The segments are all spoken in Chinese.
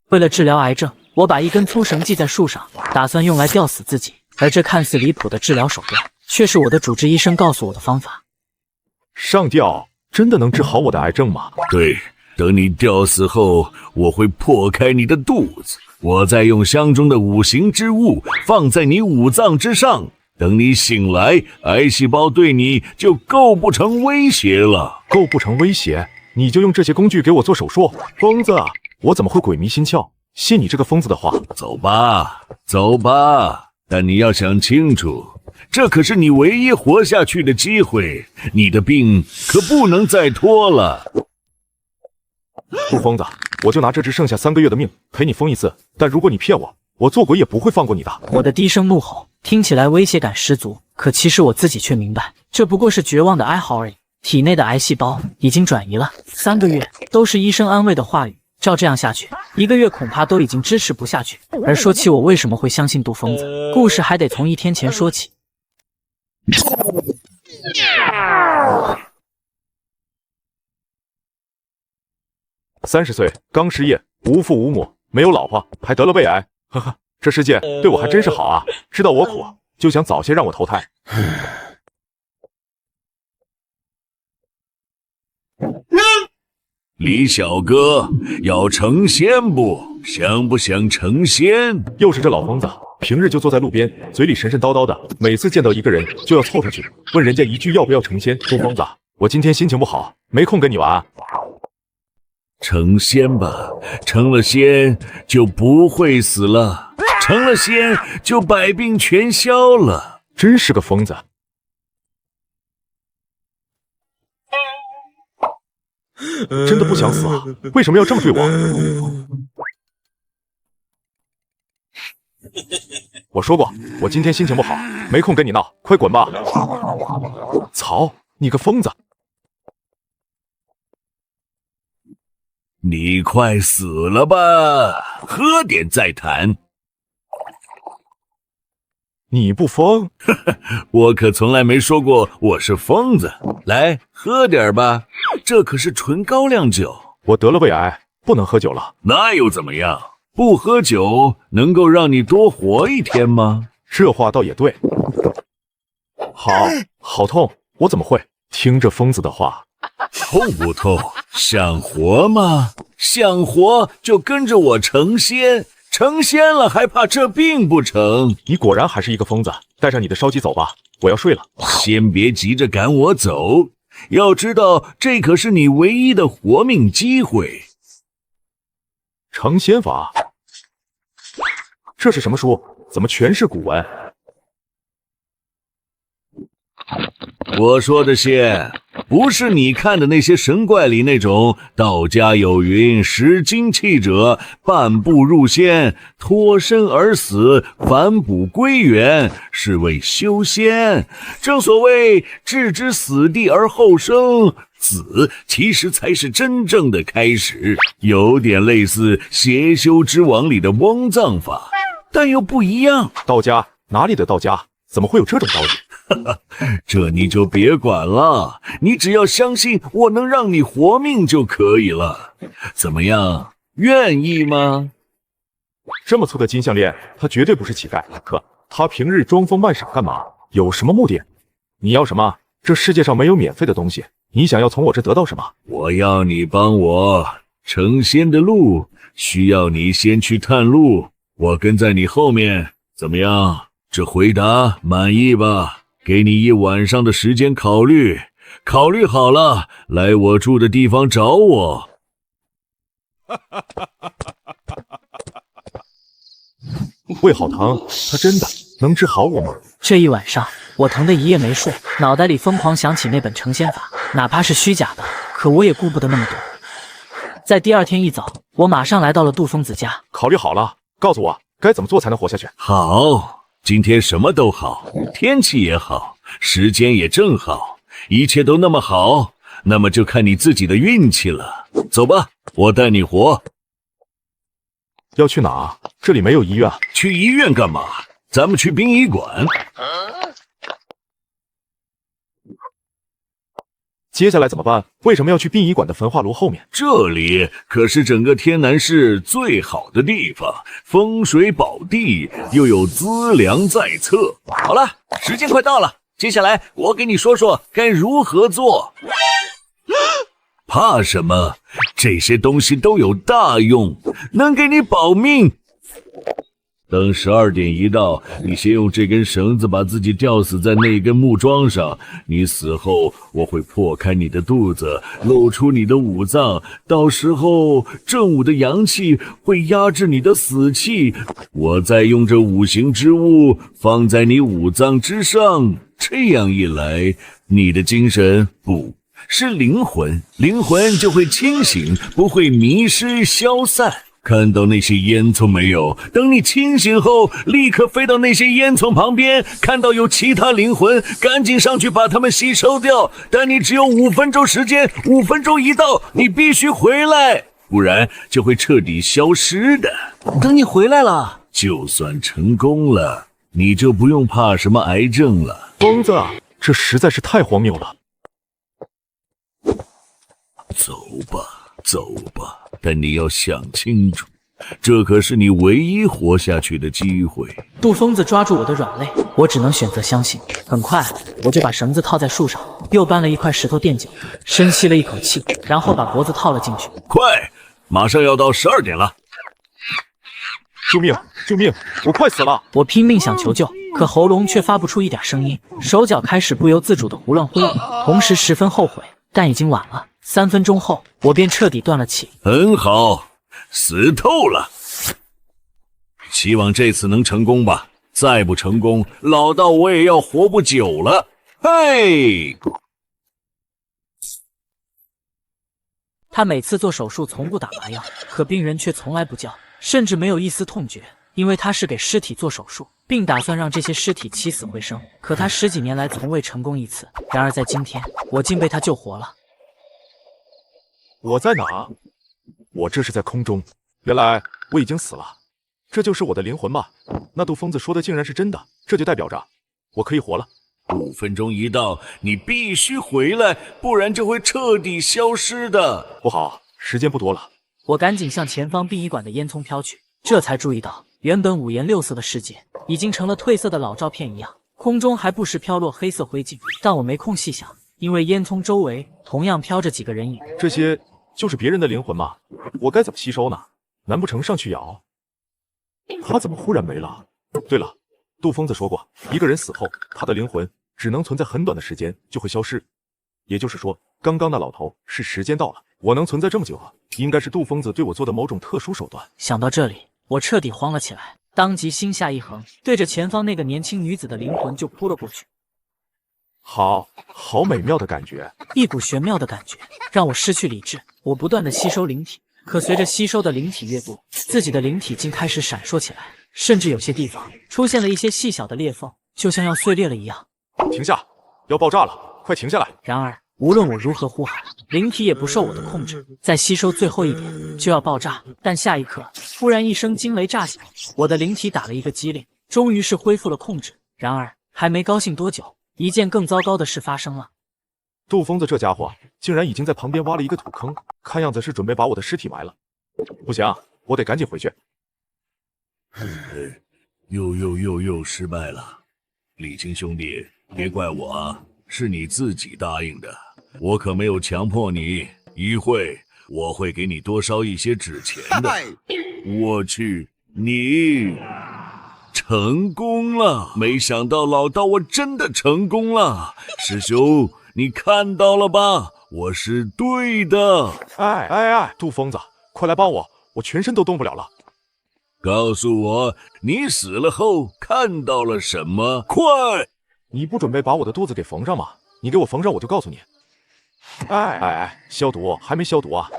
为了治疗癌症，我把一根粗绳系在树上，打算用来吊死自己。而这看似离谱的治疗手段，却是我的主治医生告诉我的方法。上吊真的能治好我的癌症吗？对，等你吊死后，我会破开你的肚子，我再用箱中的5行之物放在你5脏之上。等你醒来，癌细胞对你就构不成威胁了。构不成威胁，你就用这些工具给我做手术？疯子啊！我怎么会鬼迷心窍，信你这个疯子的话？走吧，走吧，但你要想清楚，这可是你唯一活下去的机会，你的病可不能再拖了。不疯子，我就拿这只剩下3个月的命陪你疯一次，但如果你骗我，我做鬼也不会放过你的。我的低声怒吼听起来威胁感十足，可其实我自己却明白，这不过是绝望的哀嚎而已。体内的癌细胞已经转移了，3个月都是医生安慰的话语。照这样下去，1个月恐怕都已经支持不下去。而说起我为什么会相信杜疯子，故事还得从1天前说起。30岁，刚失业，无父无母，没有老婆，还得了胃癌。呵呵，这世界对我还真是好啊！知道我苦，就想早些让我投胎。李小哥，要成仙不？想不想成仙？又是这老疯子，平日就坐在路边，嘴里神神叨叨的，每次见到一个人就要凑上去问人家一句要不要成仙。杜疯子，我今天心情不好，没空跟你玩。成仙吧，成了仙就不会死了，成了仙就百病全消了。真是个疯子。真的不想死啊？为什么要这么对我？我说过，我今天心情不好，没空跟你闹，快滚吧！操，你个疯子！你快死了吧，喝点再谈。你不疯？我可从来没说过我是疯子。来，喝点吧，这可是纯高粱酒。我得了胃癌，不能喝酒了。那又怎么样？不喝酒能够让你多活1天吗？这话倒也对。好痛！我怎么会听这疯子的话？痛不痛？想活吗？想活就跟着我成仙。成仙了还怕这病不成？你果然还是一个疯子，带上你的烧鸡走吧，我要睡了。先别急着赶我走，要知道这可是你唯一的活命机会。成仙法？这是什么书？怎么全是古文？我说的仙，不是你看的那些神怪里那种道家有云识精气者半步入仙，脱身而死，返补归元，是为修仙。正所谓置之死地而后生，死其实才是真正的开始，有点类似邪修之王里的翁藏法，但又不一样。道家？哪里的道家？怎么会有这种道理？这你就别管了，你只要相信我能让你活命就可以了。怎么样，愿意吗？这么粗的金项链，他绝对不是乞丐。可他平日装疯卖傻干嘛？有什么目的？你要什么？这世界上没有免费的东西，你想要从我这得到什么？我要你帮我成仙的路，需要你先去探路，我跟在你后面，怎么样？这回答满意吧？给你1晚上的时间考虑，考虑好了，来我住的地方找我。胃好疼，他真的能治好我吗？这一晚上，我疼得一夜没睡，脑袋里疯狂想起那本成仙法，哪怕是虚假的，可我也顾不得那么多。在第2天一早，我马上来到了杜疯子家。考虑好了，告诉我该怎么做才能活下去。好。今天什么都好，天气也好，时间也正好，一切都那么好，那么就看你自己的运气了。走吧，我带你活。要去哪？这里没有医院。去医院干嘛？咱们去殡仪馆。接下来怎么办？为什么要去殡仪馆的焚化炉后面？这里可是整个天南市最好的地方，风水宝地，又有资粮在侧。好了，时间快到了，接下来我给你说说该如何做。怕什么？这些东西都有大用，能给你保命。等12点一到，你先用这根绳子把自己吊死在那根木桩上。你死后，我会破开你的肚子，露出你的五脏。到时候，正午的阳气会压制你的死气，我再用这五行之物放在你五脏之上。这样一来，你的精神是灵魂就会清醒，不会迷失消散。看到那些烟囱没有？等你清醒后，立刻飞到那些烟囱旁边，看到有其他灵魂，赶紧上去把它们吸收掉。但你只有5分钟时间，5分钟一到，你必须回来，不然就会彻底消失的。等你回来了，就算成功了，你就不用怕什么癌症了。疯子啊，这实在是太荒谬了。走吧，但你要想清楚，这可是你唯一活下去的机会。杜疯子抓住我的软肋，我只能选择相信。很快，我就把绳子套在树上，又搬了一块石头垫脚，深吸了一口气，然后把脖子套了进去。快，马上要到12点了！救命！救命！我快死了！我拼命想求救，可喉咙却发不出一点声音，手脚开始不由自主地胡乱挥舞，同时十分后悔，但已经晚了。3分钟后，我便彻底断了气。很好，死透了。希望这次能成功吧。再不成功，老道我也要活不久了。嘿！他每次做手术从不打麻药，可病人却从来不叫，甚至没有一丝痛觉，因为他是给尸体做手术，并打算让这些尸体起死回生。可他10几年来从未成功一次。然而在今天，我竟被他救活了。我在哪？我这是在空中。原来我已经死了，这就是我的灵魂吗？那杜疯子说的竟然是真的，这就代表着我可以活了。5分钟一到，你必须回来，不然就会彻底消失的。不好，时间不多了。我赶紧向前方殡仪馆的烟囱飘去，这才注意到，原本5颜6色的世界已经成了褪色的老照片一样，空中还不时飘落黑色灰烬，但我没空细想，因为烟囱周围同样飘着几个人影。这些就是别人的灵魂吗？我该怎么吸收呢？难不成上去咬？他怎么忽然没了？对了，杜疯子说过，一个人死后，他的灵魂只能存在很短的时间就会消失。也就是说，刚刚那老头是时间到了，我能存在这么久啊，应该是杜疯子对我做的某种特殊手段。想到这里，我彻底慌了起来，当即心下一横，对着前方那个年轻女子的灵魂就扑了过去。好美妙的感觉，一股玄妙的感觉让我失去理智。我不断的吸收灵体，可随着吸收的灵体越多，自己的灵体竟开始闪烁起来，甚至有些地方出现了一些细小的裂缝，就像要碎裂了一样。停下，要爆炸了，快停下来！然而无论我如何呼喊，灵体也不受我的控制，再吸收最后一点就要爆炸。但下一刻，忽然一声惊雷炸响，我的灵体打了一个激灵，终于是恢复了控制。然而还没高兴多久，一件更糟糕的事发生了。杜疯子这家伙竟然已经在旁边挖了一个土坑，看样子是准备把我的尸体埋了。不行，我得赶紧回去。又失败了。李青兄弟，别怪我啊，是你自己答应的，我可没有强迫你。一会我会给你多烧一些纸钱的。我去，你成功了！没想到老道我真的成功了，师兄，你看到了吧？我是对的。哎，杜疯子，快来帮我，我全身都动不了了。告诉我，你死了后看到了什么？快！你不准备把我的肚子给缝上吗？你给我缝上，我就告诉你。哎，消毒还没消毒啊？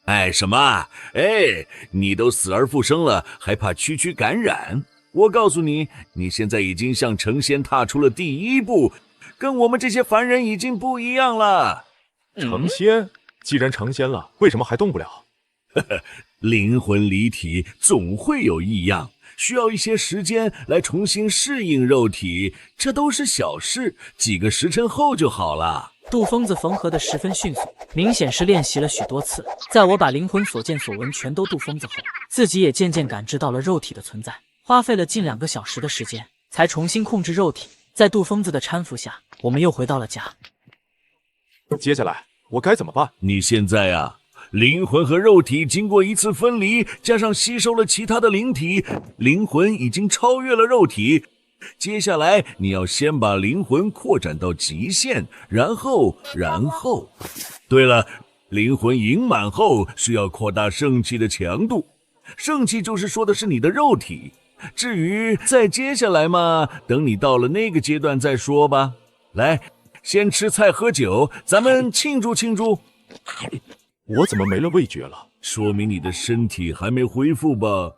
哎，什么？哎，你都死而复生了，还怕区区感染？我告诉你，你现在已经向成仙踏出了第一步，跟我们这些凡人已经不一样了。成仙？既然成仙了，为什么还动不了？灵魂离体总会有异样，需要一些时间来重新适应肉体，这都是小事，几个时辰后就好了。杜疯子缝合得十分迅速，明显是练习了许多次。在我把灵魂所见所闻全都杜疯子后，自己也渐渐感知到了肉体的存在，花费了近2个小时的时间，才重新控制肉体。在杜疯子的搀扶下，我们又回到了家。接下来我该怎么办？你现在啊，灵魂和肉体经过一次分离，加上吸收了其他的灵体，灵魂已经超越了肉体。接下来你要先把灵魂扩展到极限，然后，对了，灵魂盈满后需要扩大圣气的强度，圣气就是说的是你的肉体。至于再接下来嘛，等你到了那个阶段再说吧。来，先吃菜喝酒，咱们庆祝庆祝。我怎么没了味觉了？说明你的身体还没恢复吧？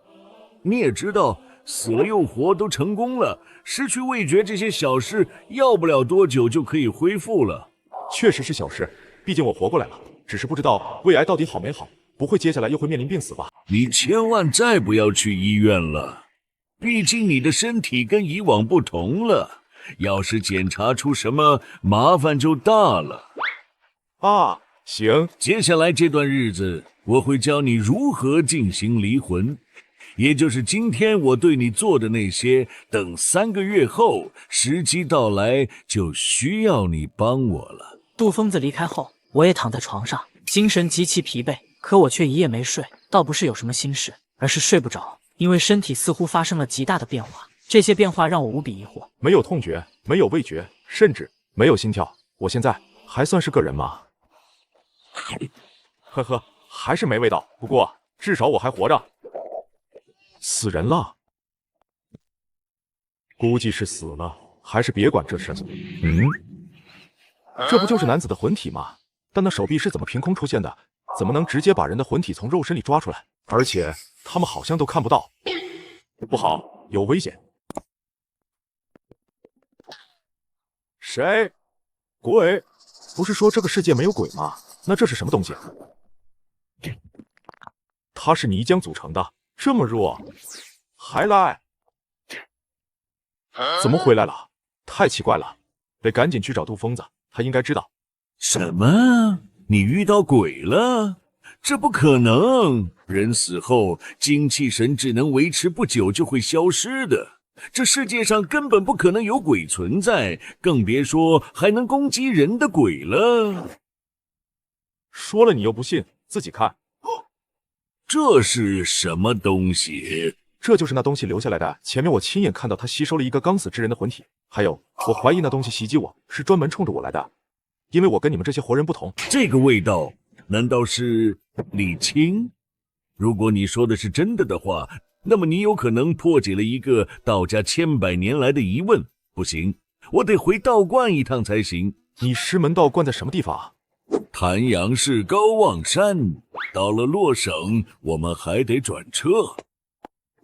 你也知道，死了又活都成功了，失去味觉这些小事，要不了多久就可以恢复了。确实是小事，毕竟我活过来了，只是不知道胃癌到底好没好，不会接下来又会面临病死吧？你千万再不要去医院了，毕竟你的身体跟以往不同了，要是检查出什么麻烦就大了。啊，行，接下来这段日子，我会教你如何进行离魂，也就是今天我对你做的那些，等3个月后时机到来，就需要你帮我了。杜疯子离开后，我也躺在床上，精神极其疲惫，可我却一夜没睡。倒不是有什么心事，而是睡不着，因为身体似乎发生了极大的变化。这些变化让我无比疑惑。没有痛觉，没有味觉，甚至没有心跳，我现在还算是个人吗？呵呵，还是没味道，不过至少我还活着。死人了，估计是死了，还是别管这事。这不就是男子的魂体吗？但那手臂是怎么凭空出现的？怎么能直接把人的魂体从肉身里抓出来？而且他们好像都看不到。不好，有危险！谁？鬼？不是说这个世界没有鬼吗？那这是什么东西？它是泥浆组成的，这么弱，还来？怎么回来了？太奇怪了，得赶紧去找杜疯子，他应该知道。什么？你遇到鬼了？这不可能！人死后，精气神只能维持不久就会消失的。这世界上根本不可能有鬼存在，更别说还能攻击人的鬼了。说了你又不信，自己看。这是什么东西？这就是那东西留下来的。前面我亲眼看到他吸收了一个刚死之人的魂体，还有，我怀疑那东西袭击我是专门冲着我来的，因为我跟你们这些活人不同。这个味道，难道是李青？如果你说的是真的的话，那么你有可能破解了一个道家千百年来的疑问。不行，我得回道观一趟才行。你师门道观在什么地方？潭阳市高望山。到了洛省，我们还得转车。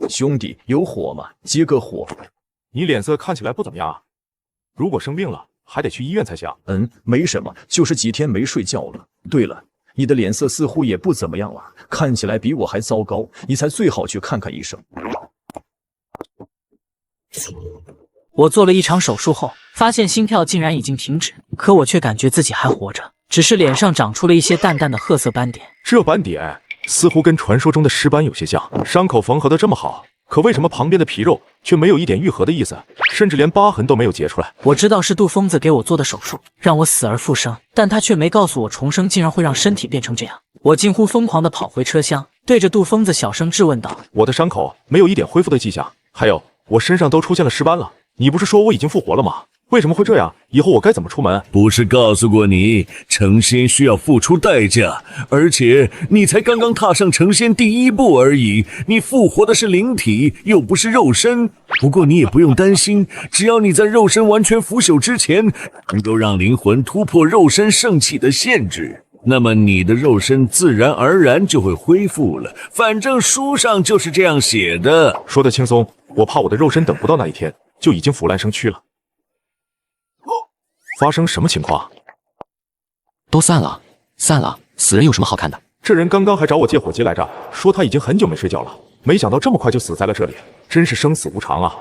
兄弟，有火吗？接个火。你脸色看起来不怎么样，如果生病了，还得去医院才行。没什么，就是几天没睡觉了。对了，你的脸色似乎也不怎么样了，看起来比我还糟糕，你才最好去看看医生。我做了一场手术后，发现心跳竟然已经停止，可我却感觉自己还活着，只是脸上长出了一些淡淡的褐色斑点。这斑点似乎跟传说中的尸斑有些像，伤口缝合得这么好，可为什么旁边的皮肉却没有一点愈合的意思，甚至连疤痕都没有结出来？我知道是杜疯子给我做的手术，让我死而复生，但他却没告诉我重生竟然会让身体变成这样。我近乎疯狂地跑回车厢，对着杜疯子小声质问道：我的伤口没有一点恢复的迹象，还有我身上都出现了尸斑了，你不是说我已经复活了吗？为什么会这样？以后我该怎么出门？不是告诉过你，成仙需要付出代价，而且你才刚刚踏上成仙第一步而已，你复活的是灵体，又不是肉身。不过你也不用担心，只要你在肉身完全腐朽之前，能够让灵魂突破肉身圣气的限制，那么你的肉身自然而然就会恢复了。反正书上就是这样写的。说得轻松，我怕我的肉身等不到那一天就已经腐烂生蛆了。发生什么情况？都散了，死人有什么好看的？这人刚刚还找我借火机来着，说他已经很久没睡觉了，没想到这么快就死在了这里，真是生死无常啊！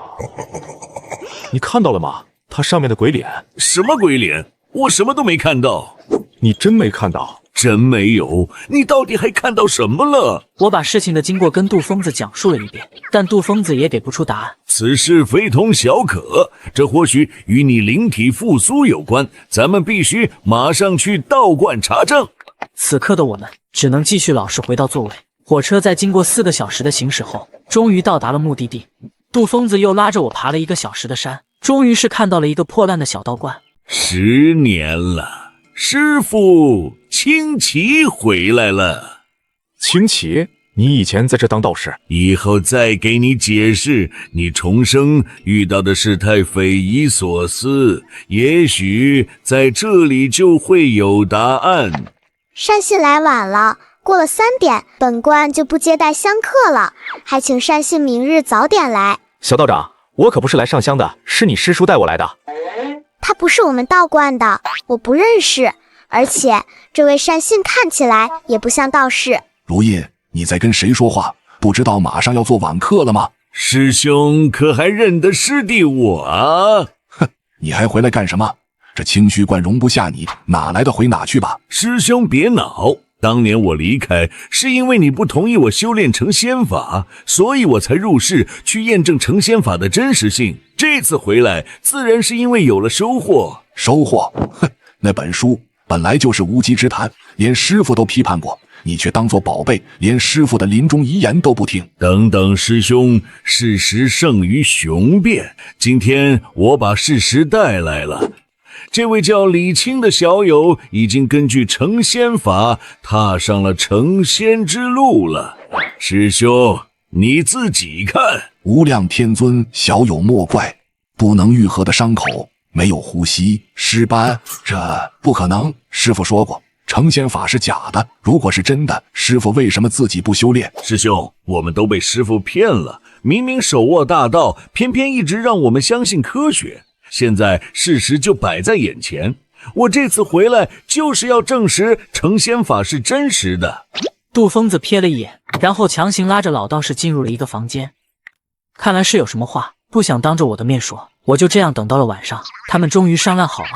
你看到了吗？他上面的鬼脸。什么鬼脸？我什么都没看到。你真没看到？真没有，你到底还看到什么了？我把事情的经过跟杜疯子讲述了一遍，但杜疯子也给不出答案。此事非同小可，这或许与你灵体复苏有关，咱们必须马上去道观查证。此刻的我们只能继续老实回到座位。火车在经过4个小时的行驶后，终于到达了目的地。杜疯子又拉着我爬了1个小时的山，终于是看到了一个破烂的小道观。10年了，师傅清奇回来了。清奇，你以前在这当道士？以后再给你解释，你重生遇到的事太匪夷所思，也许在这里就会有答案。善信来晚了，过了3点，本官就不接待香客了，还请善信明日早点来。小道长，我可不是来上香的，是你师叔带我来的。他不是我们道观的，我不认识，而且这位善信看起来也不像道士。如意，你在跟谁说话？不知道马上要做晚课了吗？师兄可还认得师弟我啊？哼，你还回来干什么？这清虚观容不下你，哪来的回哪去吧。师兄别恼，当年我离开是因为你不同意我修炼成仙法，所以我才入世去验证成仙法的真实性。这次回来自然是因为有了收获。收获？哼，那本书本来就是无稽之谈，连师傅都批判过，你却当作宝贝，连师傅的临终遗言都不听。等等师兄，事实胜于雄辩，今天我把事实带来了。这位叫李清的小友已经根据成仙法踏上了成仙之路了。师兄，你自己看。无量天尊，小友莫怪，不能愈合的伤口，没有呼吸，尸斑，这不可能。师父说过，成仙法是假的，如果是真的，师父为什么自己不修炼？师兄，我们都被师父骗了，明明手握大道，偏偏一直让我们相信科学。现在事实就摆在眼前，我这次回来就是要证实成仙法是真实的。杜疯子瞥了一眼，然后强行拉着老道士进入了一个房间，看来是有什么话不想当着我的面说。我就这样等到了晚上，他们终于商量好了。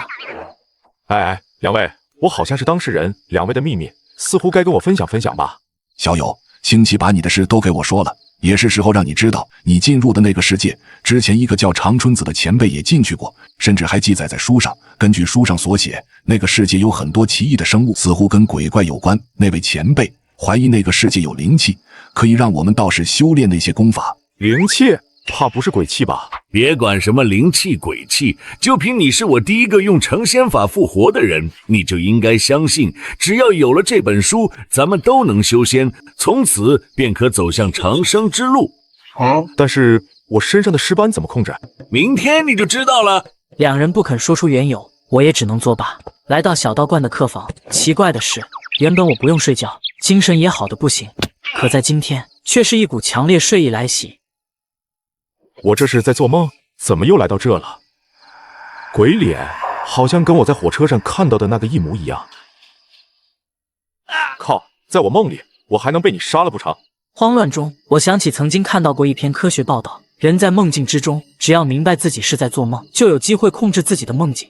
哎，两位，我好像是当事人，两位的秘密似乎该跟我分享分享吧。小友，清奇把你的事都给我说了，也是时候让你知道，你进入的那个世界，之前一个叫长春子的前辈也进去过，甚至还记载在书上。根据书上所写，那个世界有很多奇异的生物，似乎跟鬼怪有关。那位前辈怀疑那个世界有灵气，可以让我们道士修炼那些功法。灵气？怕不是鬼气吧？别管什么灵气鬼气，就凭你是我第一个用成仙法复活的人，你就应该相信，只要有了这本书，咱们都能修仙，从此便可走向长生之路。但是我身上的尸斑怎么控制？明天你就知道了。两人不肯说出缘由，我也只能作罢。来到小道观的客房，奇怪的是，原本我不用睡觉，精神也好的不行，可在今天却是一股强烈睡意来袭。我这是在做梦？怎么又来到这了？鬼脸好像跟我在火车上看到的那个一模一样。靠，在我梦里我还能被你杀了不成？慌乱中，我想起曾经看到过一篇科学报道，人在梦境之中，只要明白自己是在做梦，就有机会控制自己的梦境。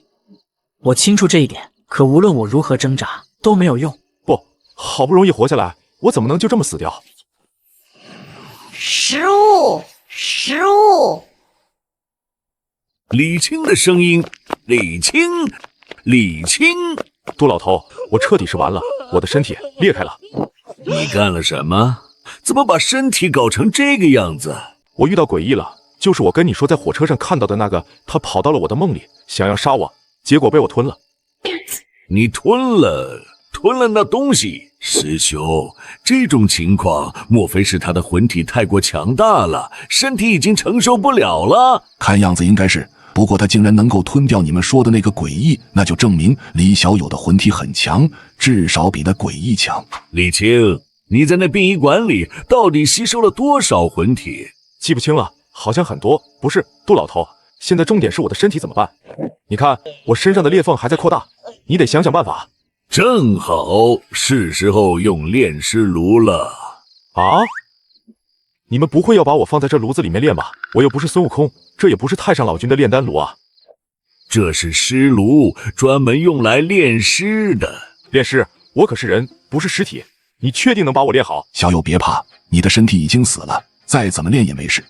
我清楚这一点，可无论我如何挣扎都没有用。不，好不容易活下来，我怎么能就这么死掉？食物。李清的声音，李清。杜老头，我彻底是完了，我的身体裂开了。你干了什么？怎么把身体搞成这个样子？我遇到诡异了，就是我跟你说在火车上看到的那个，他跑到了我的梦里，想要杀我，结果被我吞了。你吞了那东西？师兄，这种情况莫非是他的魂体太过强大了，身体已经承受不了了？看样子应该是，不过他竟然能够吞掉你们说的那个诡异，那就证明李小友的魂体很强，至少比那诡异强。李清，你在那殡仪馆里到底吸收了多少魂体？记不清了，好像很多。不是，杜老头，现在重点是我的身体怎么办？你看我身上的裂缝还在扩大，你得想想办法。正好是时候用炼尸炉了。啊？你们不会要把我放在这炉子里面炼吧？我又不是孙悟空，这也不是太上老君的炼丹炉啊。这是尸炉，专门用来炼尸的。炼尸，我可是人，不是尸体，你确定能把我炼好？小友别怕，你的身体已经死了，再怎么炼也没事。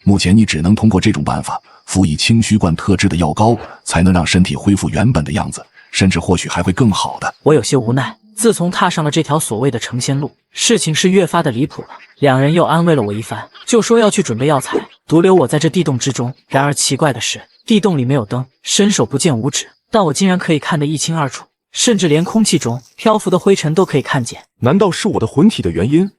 目前你只能通过这种办法，服以清虚罐特制的药膏，才能让身体恢复原本的样子，甚至或许还会更好的。我有些无奈，自从踏上了这条所谓的成仙路，事情是越发的离谱了。两人又安慰了我一番，就说要去准备药材，独留我在这地洞之中。然而奇怪的是，地洞里没有灯，伸手不见五指，但我竟然可以看得一清二楚，甚至连空气中漂浮的灰尘都可以看见。难道是我的魂体的原因？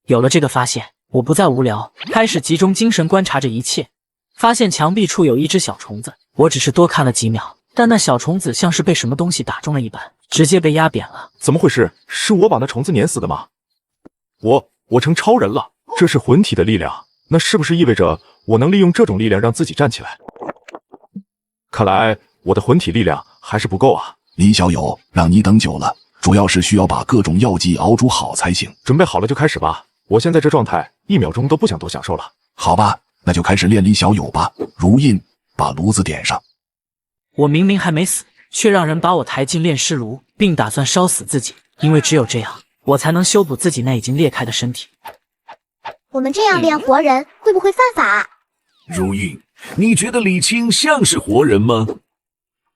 有了这个发现，我不再无聊，开始集中精神观察着一切。发现墙壁处有一只小虫子，我只是多看了几秒，但那小虫子像是被什么东西打中了一般，直接被压扁了。怎么回事？是我把那虫子碾死的吗？我成超人了，这是魂体的力量，那是不是意味着我能利用这种力量让自己站起来？看来我的魂体力量还是不够啊。李小友，让你等久了，主要是需要把各种药剂熬煮好才行。准备好了就开始吧，我现在这状态1秒钟都不想多享受了。好吧，那就开始炼李小友吧。如印，把炉子点上。我明明还没死，却让人把我抬进炼尸炉，并打算烧死自己，因为只有这样，我才能修补自己那已经裂开的身体。我们这样炼活人会不会犯法？如印，你觉得李青像是活人吗？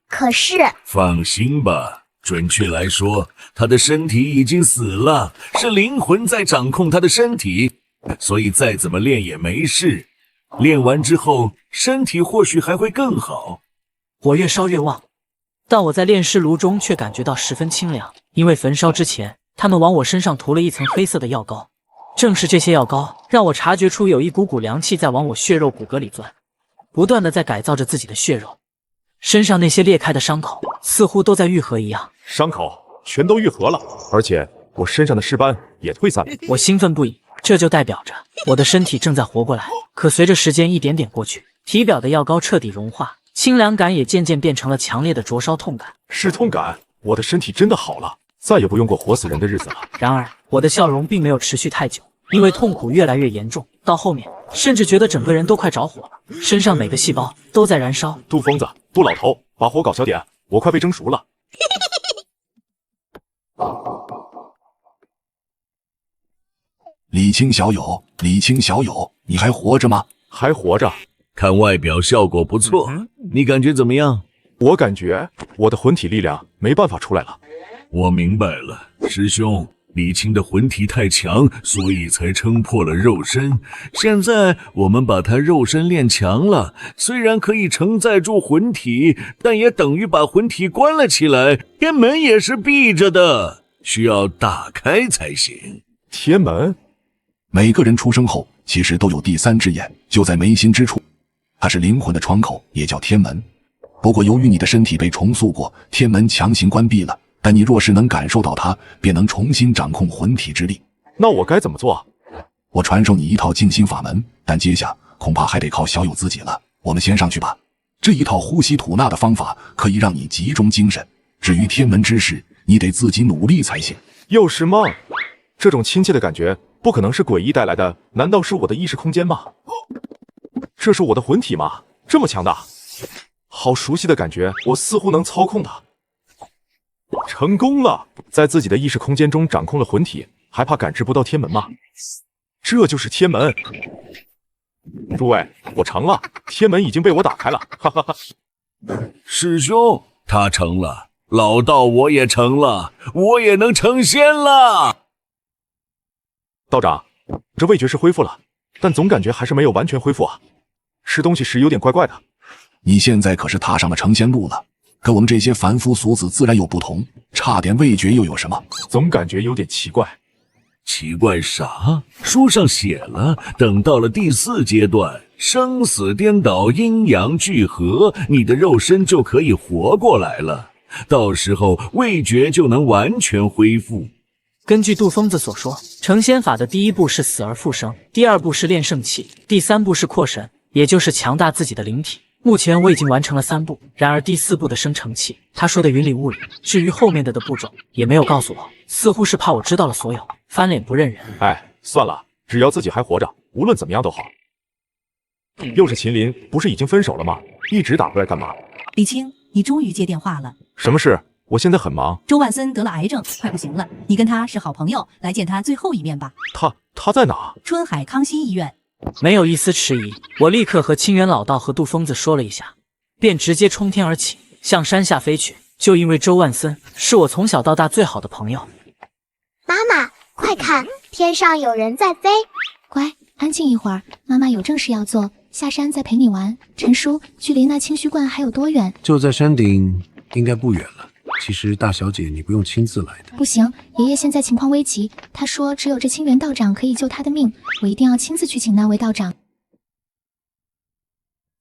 可是，放心吧，准确来说，他的身体已经死了，是灵魂在掌控他的身体，所以再怎么练也没事。练完之后，身体或许还会更好。我越烧越旺，但我在炼尸炉中却感觉到十分清凉，因为焚烧之前，他们往我身上涂了一层黑色的药膏。正是这些药膏，让我察觉出有一股股凉气在往我血肉骨骼里钻，不断的在改造着自己的血肉。身上那些裂开的伤口，似乎都在愈合一样。伤口全都愈合了，而且我身上的尸斑也退散了。我兴奋不已，这就代表着我的身体正在活过来。可随着时间一点点过去，体表的药膏彻底融化，清凉感也渐渐变成了强烈的灼烧痛感。是痛感，我的身体真的好了，再也不用过活死人的日子了。然而，我的笑容并没有持续太久，因为痛苦越来越严重，到后面甚至觉得整个人都快着火了，身上每个细胞都在燃烧。杜疯子，杜老头，把火搞小点，我快被蒸熟了。李青小友，李青小友，你还活着吗？还活着。看外表效果不错，你感觉怎么样？我感觉我的魂体力量没办法出来了。我明白了，师兄，李青的魂体太强，所以才撑破了肉身。现在我们把他肉身练强了，虽然可以承载住魂体，但也等于把魂体关了起来，天门也是闭着的，需要打开才行。天门？每个人出生后其实都有第三只眼，就在眉心之处，它是灵魂的窗口，也叫天门。不过由于你的身体被重塑过，天门强行关闭了，但你若是能感受到它，便能重新掌控魂体之力。那我该怎么做？我传授你一套静心法门，但接下恐怕还得靠小友自己了。我们先上去吧。这一套呼吸吐纳的方法可以让你集中精神，至于天门之事，你得自己努力才行。又是梦，这种亲切的感觉不可能是诡异带来的，难道是我的意识空间吗？这是我的魂体吗？这么强大，好熟悉的感觉，我似乎能操控它。成功了，在自己的意识空间中掌控了魂体，还怕感知不到天门吗？这就是天门。诸位，我成了，天门已经被我打开了，哈哈哈。师兄，他成了，老道我也成了，我也能成仙了。道长，这味觉是恢复了，但总感觉还是没有完全恢复啊，吃东西时有点怪怪的。你现在可是踏上了成仙路了，跟我们这些凡夫俗子自然有不同，差点味觉又有什么？总感觉有点奇怪。奇怪啥？书上写了，等到了第4阶段，生死颠倒，阴阳聚合，你的肉身就可以活过来了，到时候味觉就能完全恢复。根据杜疯子所说，成仙法的第1步是死而复生，第2步是炼圣气，第3步是扩神，也就是强大自己的灵体。目前我已经完成了3步，然而第4步的生成气，他说的云里雾里，至于后面的步骤也没有告诉我，似乎是怕我知道了所有，翻脸不认人。哎，算了，只要自己还活着，无论怎么样都好。又是秦林，不是已经分手了吗？一直打过来干嘛？李青，你终于接电话了。什么事？我现在很忙。周万森得了癌症，快不行了，你跟他是好朋友，来见他最后一面吧。他在哪？春海康熙医院。没有一丝迟疑，我立刻和清源老道和杜疯子说了一下，便直接冲天而起，向山下飞去。就因为周万森是我从小到大最好的朋友。妈妈，快看，天上有人在飞。乖，安静一会儿，妈妈有正事要做，下山再陪你玩。陈叔，距离那清虚观还有多远？就在山顶，应该不远了。其实大小姐，你不用亲自来的。不行，爷爷现在情况危急，他说只有这清源道长可以救他的命，我一定要亲自去请那位道长。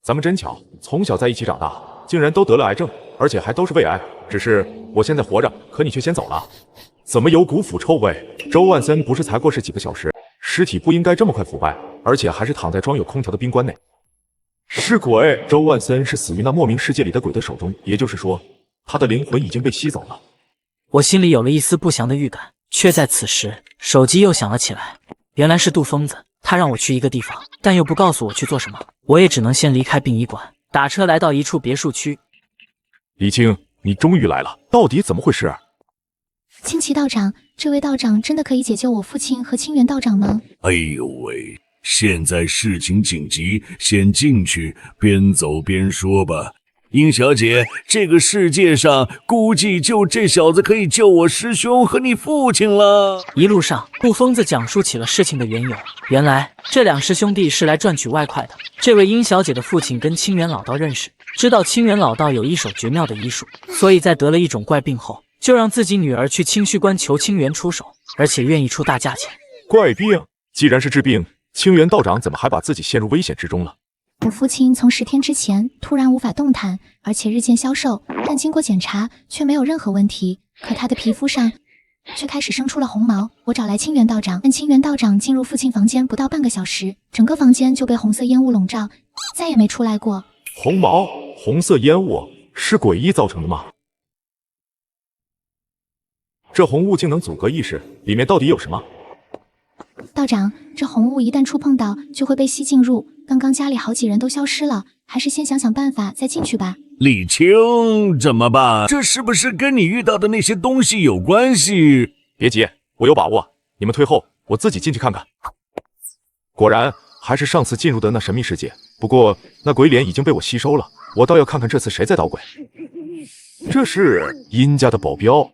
咱们真巧，从小在一起长大，竟然都得了癌症，而且还都是胃癌。只是我现在活着，可你却先走了，怎么有股腐臭味？周万森不是才过世几个小时，尸体不应该这么快腐败，而且还是躺在装有空调的冰棺内。是鬼！周万森是死于那莫名世界里的鬼的手中，也就是说，他的灵魂已经被吸走了。我心里有了一丝不祥的预感，却在此时，手机又响了起来。原来是杜疯子，他让我去一个地方，但又不告诉我去做什么，我也只能先离开殡仪馆，打车来到一处别墅区。李青，你终于来了，到底怎么回事？清奇道长，这位道长真的可以解救我父亲和清源道长吗？哎呦喂，现在事情紧急，先进去，边走边说吧。殷小姐，这个世界上估计就这小子可以救我师兄和你父亲了。一路上，杜疯子讲述起了事情的缘由。原来这两师兄弟是来赚取外快的。这位殷小姐的父亲跟清源老道认识，知道清源老道有一手绝妙的医术，所以在得了一种怪病后，就让自己女儿去清虚观求清源出手，而且愿意出大价钱。怪病？既然是治病，清源道长怎么还把自己陷入危险之中了？我父亲从10天之前突然无法动弹，而且日渐消瘦，但经过检查却没有任何问题。可他的皮肤上却开始生出了红毛。我找来清源道长，但清源道长进入父亲房间不到半个小时，整个房间就被红色烟雾笼罩，再也没出来过。红毛、红色烟雾是诡异造成的吗？这红雾竟能阻隔意识，里面到底有什么？道长，这红雾一旦触碰到，就会被吸进入。刚刚家里好几人都消失了，还是先想想办法再进去吧。李青，怎么办？这是不是跟你遇到的那些东西有关系？别急，我有把握。你们退后，我自己进去看看。果然，还是上次进入的那神秘世界。不过，那鬼脸已经被我吸收了，我倒要看看这次谁在捣鬼。这是殷家的保镖。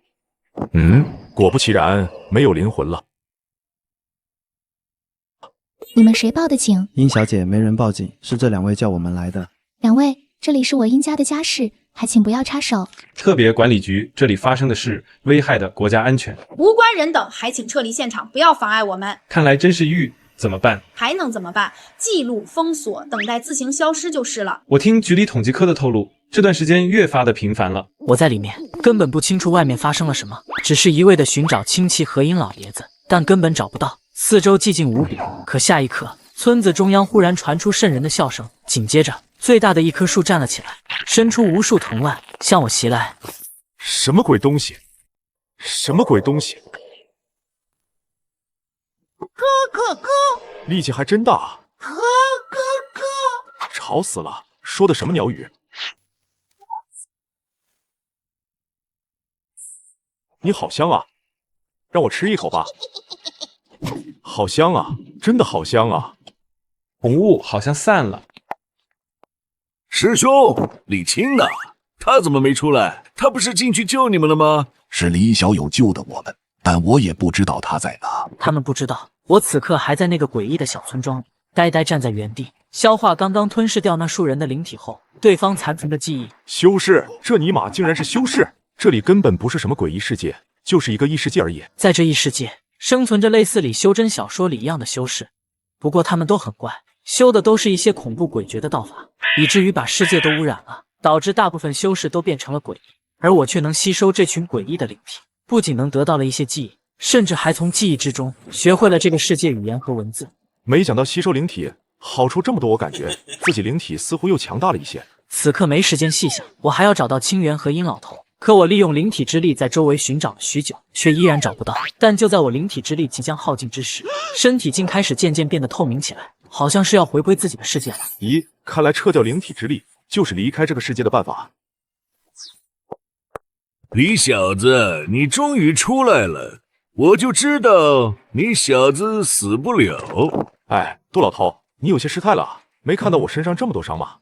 果不其然，没有灵魂了。你们谁报的警？殷小姐，没人报警，是这两位叫我们来的。两位，这里是我殷家的家事，还请不要插手。特别管理局，这里发生的事危害的国家安全，无关人等，还请撤离现场，不要妨碍我们。看来真是狱，怎么办？还能怎么办？记录封锁，等待自行消失就是了。我听局里统计科的透露，这段时间越发的频繁了。我在里面根本不清楚外面发生了什么，只是一味的寻找清奇和殷老爷子，但根本找不到。四周寂静无比，可下一刻，村子中央忽然传出瘆人的笑声，紧接着，最大的一棵树站了起来，伸出无数藤蔓向我袭来。什么鬼东西？什么鬼东西？咯，力气还真大。咯，吵死了！说的什么鸟语？你好香啊，让我吃一口吧。好香啊，真的好香啊！红雾好像散了。师兄，李青呢？他怎么没出来？他不是进去救你们了吗？是李小友救的我们，但我也不知道他在哪。他们不知道，我此刻还在那个诡异的小村庄里，呆呆站在原地，消化刚刚吞噬掉那数人的灵体后，对方残存的记忆。修士，这尼玛竟然是修士！这里根本不是什么诡异世界，就是一个异世界而已。在这异世界，生存着类似李修真小说里一样的修士，不过他们都很怪，修的都是一些恐怖诡谲的道法，以至于把世界都污染了，导致大部分修士都变成了诡异，而我却能吸收这群诡异的灵体，不仅能得到了一些记忆，甚至还从记忆之中学会了这个世界语言和文字。没想到吸收灵体好处这么多，我感觉自己灵体似乎又强大了一些。此刻没时间细想，我还要找到清源和殷老头。可我利用灵体之力在周围寻找了许久，却依然找不到。但就在我灵体之力即将耗尽之时，身体竟开始渐渐变得透明起来，好像是要回归自己的世界了。咦，看来撤掉灵体之力就是离开这个世界的办法。李小子，你终于出来了，我就知道你小子死不了。哎，杜老头，你有些失态了，没看到我身上这么多伤吗？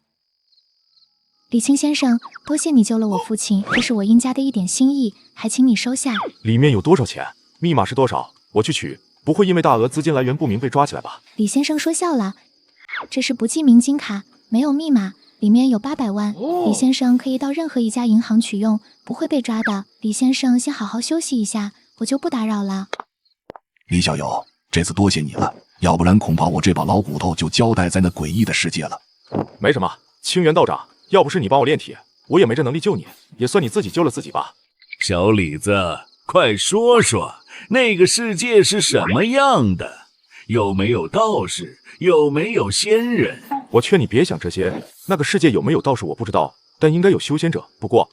李青先生，多谢你救了我父亲，这是我殷家的一点心意，还请你收下。里面有多少钱？密码是多少？我去取，不会因为大额资金来源不明被抓起来吧？李先生说笑了，这是不记名金卡，没有密码，里面有800万。李先生可以到任何一家银行取用，不会被抓的。李先生先好好休息一下，我就不打扰了。李小友，这次多谢你了，要不然恐怕我这把老骨头就交代在那诡异的世界了。没什么，清源道长，要不是你帮我炼体，我也没这能力救你，也算你自己救了自己吧。小李子，快说说，那个世界是什么样的？有没有道士？有没有仙人？我劝你别想这些，那个世界有没有道士我不知道，但应该有修仙者。不过，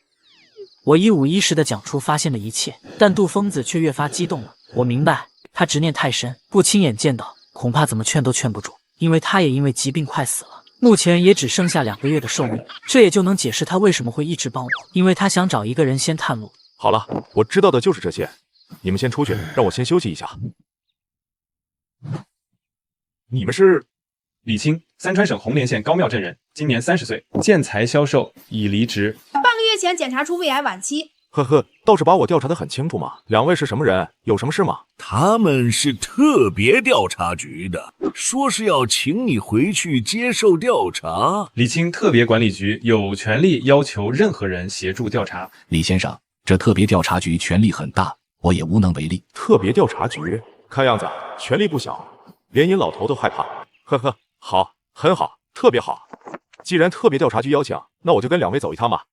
我一五一十地讲出发现的一切，但杜疯子却越发激动了。我明白，他执念太深，不亲眼见到，恐怕怎么劝都劝不住，因为他也因为疾病快死了，目前也只剩下2个月的寿命。这也就能解释他为什么会一直帮我，因为他想找一个人先探路。好了，我知道的就是这些，你们先出去，让我先休息一下。你们是？李青，三川省红莲县高庙镇人，今年30岁，建材销售，已离职。半个月前检查出胃癌晚期。呵呵，倒是把我调查得很清楚嘛。2位是什么人？有什么事吗？他们是特别调查局的，说是要请你回去接受调查。李青特别管理局有权利要求任何人协助调查。李先生，这特别调查局权力很大，我也无能为力。特别调查局，看样子权力不小，连尹老头都害怕。呵呵，好，很好，特别好。既然特别调查局邀请，那我就跟2位走一趟吧。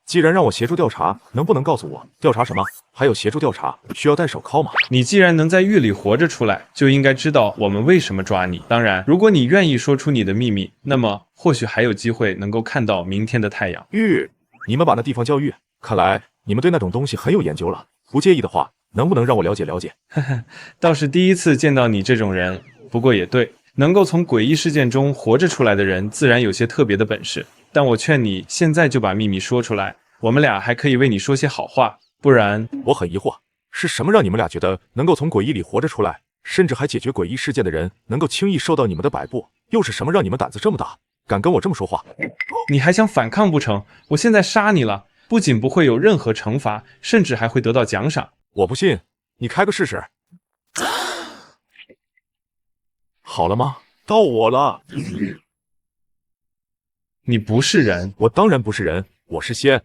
既然让我协助调查，能不能告诉我调查什么？还有协助调查需要戴手铐吗？你既然能在狱里活着出来，就应该知道我们为什么抓你。当然，如果你愿意说出你的秘密，那么或许还有机会能够看到明天的太阳。狱？你们把那地方叫狱？看来你们对那种东西很有研究了。不介意的话，能不能让我了解了解？呵呵，倒是第一次见到你这种人。不过也对，能够从诡异事件中活着出来的人，自然有些特别的本事。但我劝你现在就把秘密说出来，我们俩还可以为你说些好话，不然……我很疑惑，是什么让你们俩觉得能够从诡异里活着出来，甚至还解决诡异事件的人，能够轻易受到你们的摆布？又是什么让你们胆子这么大，敢跟我这么说话？你还想反抗不成？我现在杀你了，不仅不会有任何惩罚，甚至还会得到奖赏。我不信，你开个试试。好了吗？到我了。你不是人。我当然不是人，我是仙。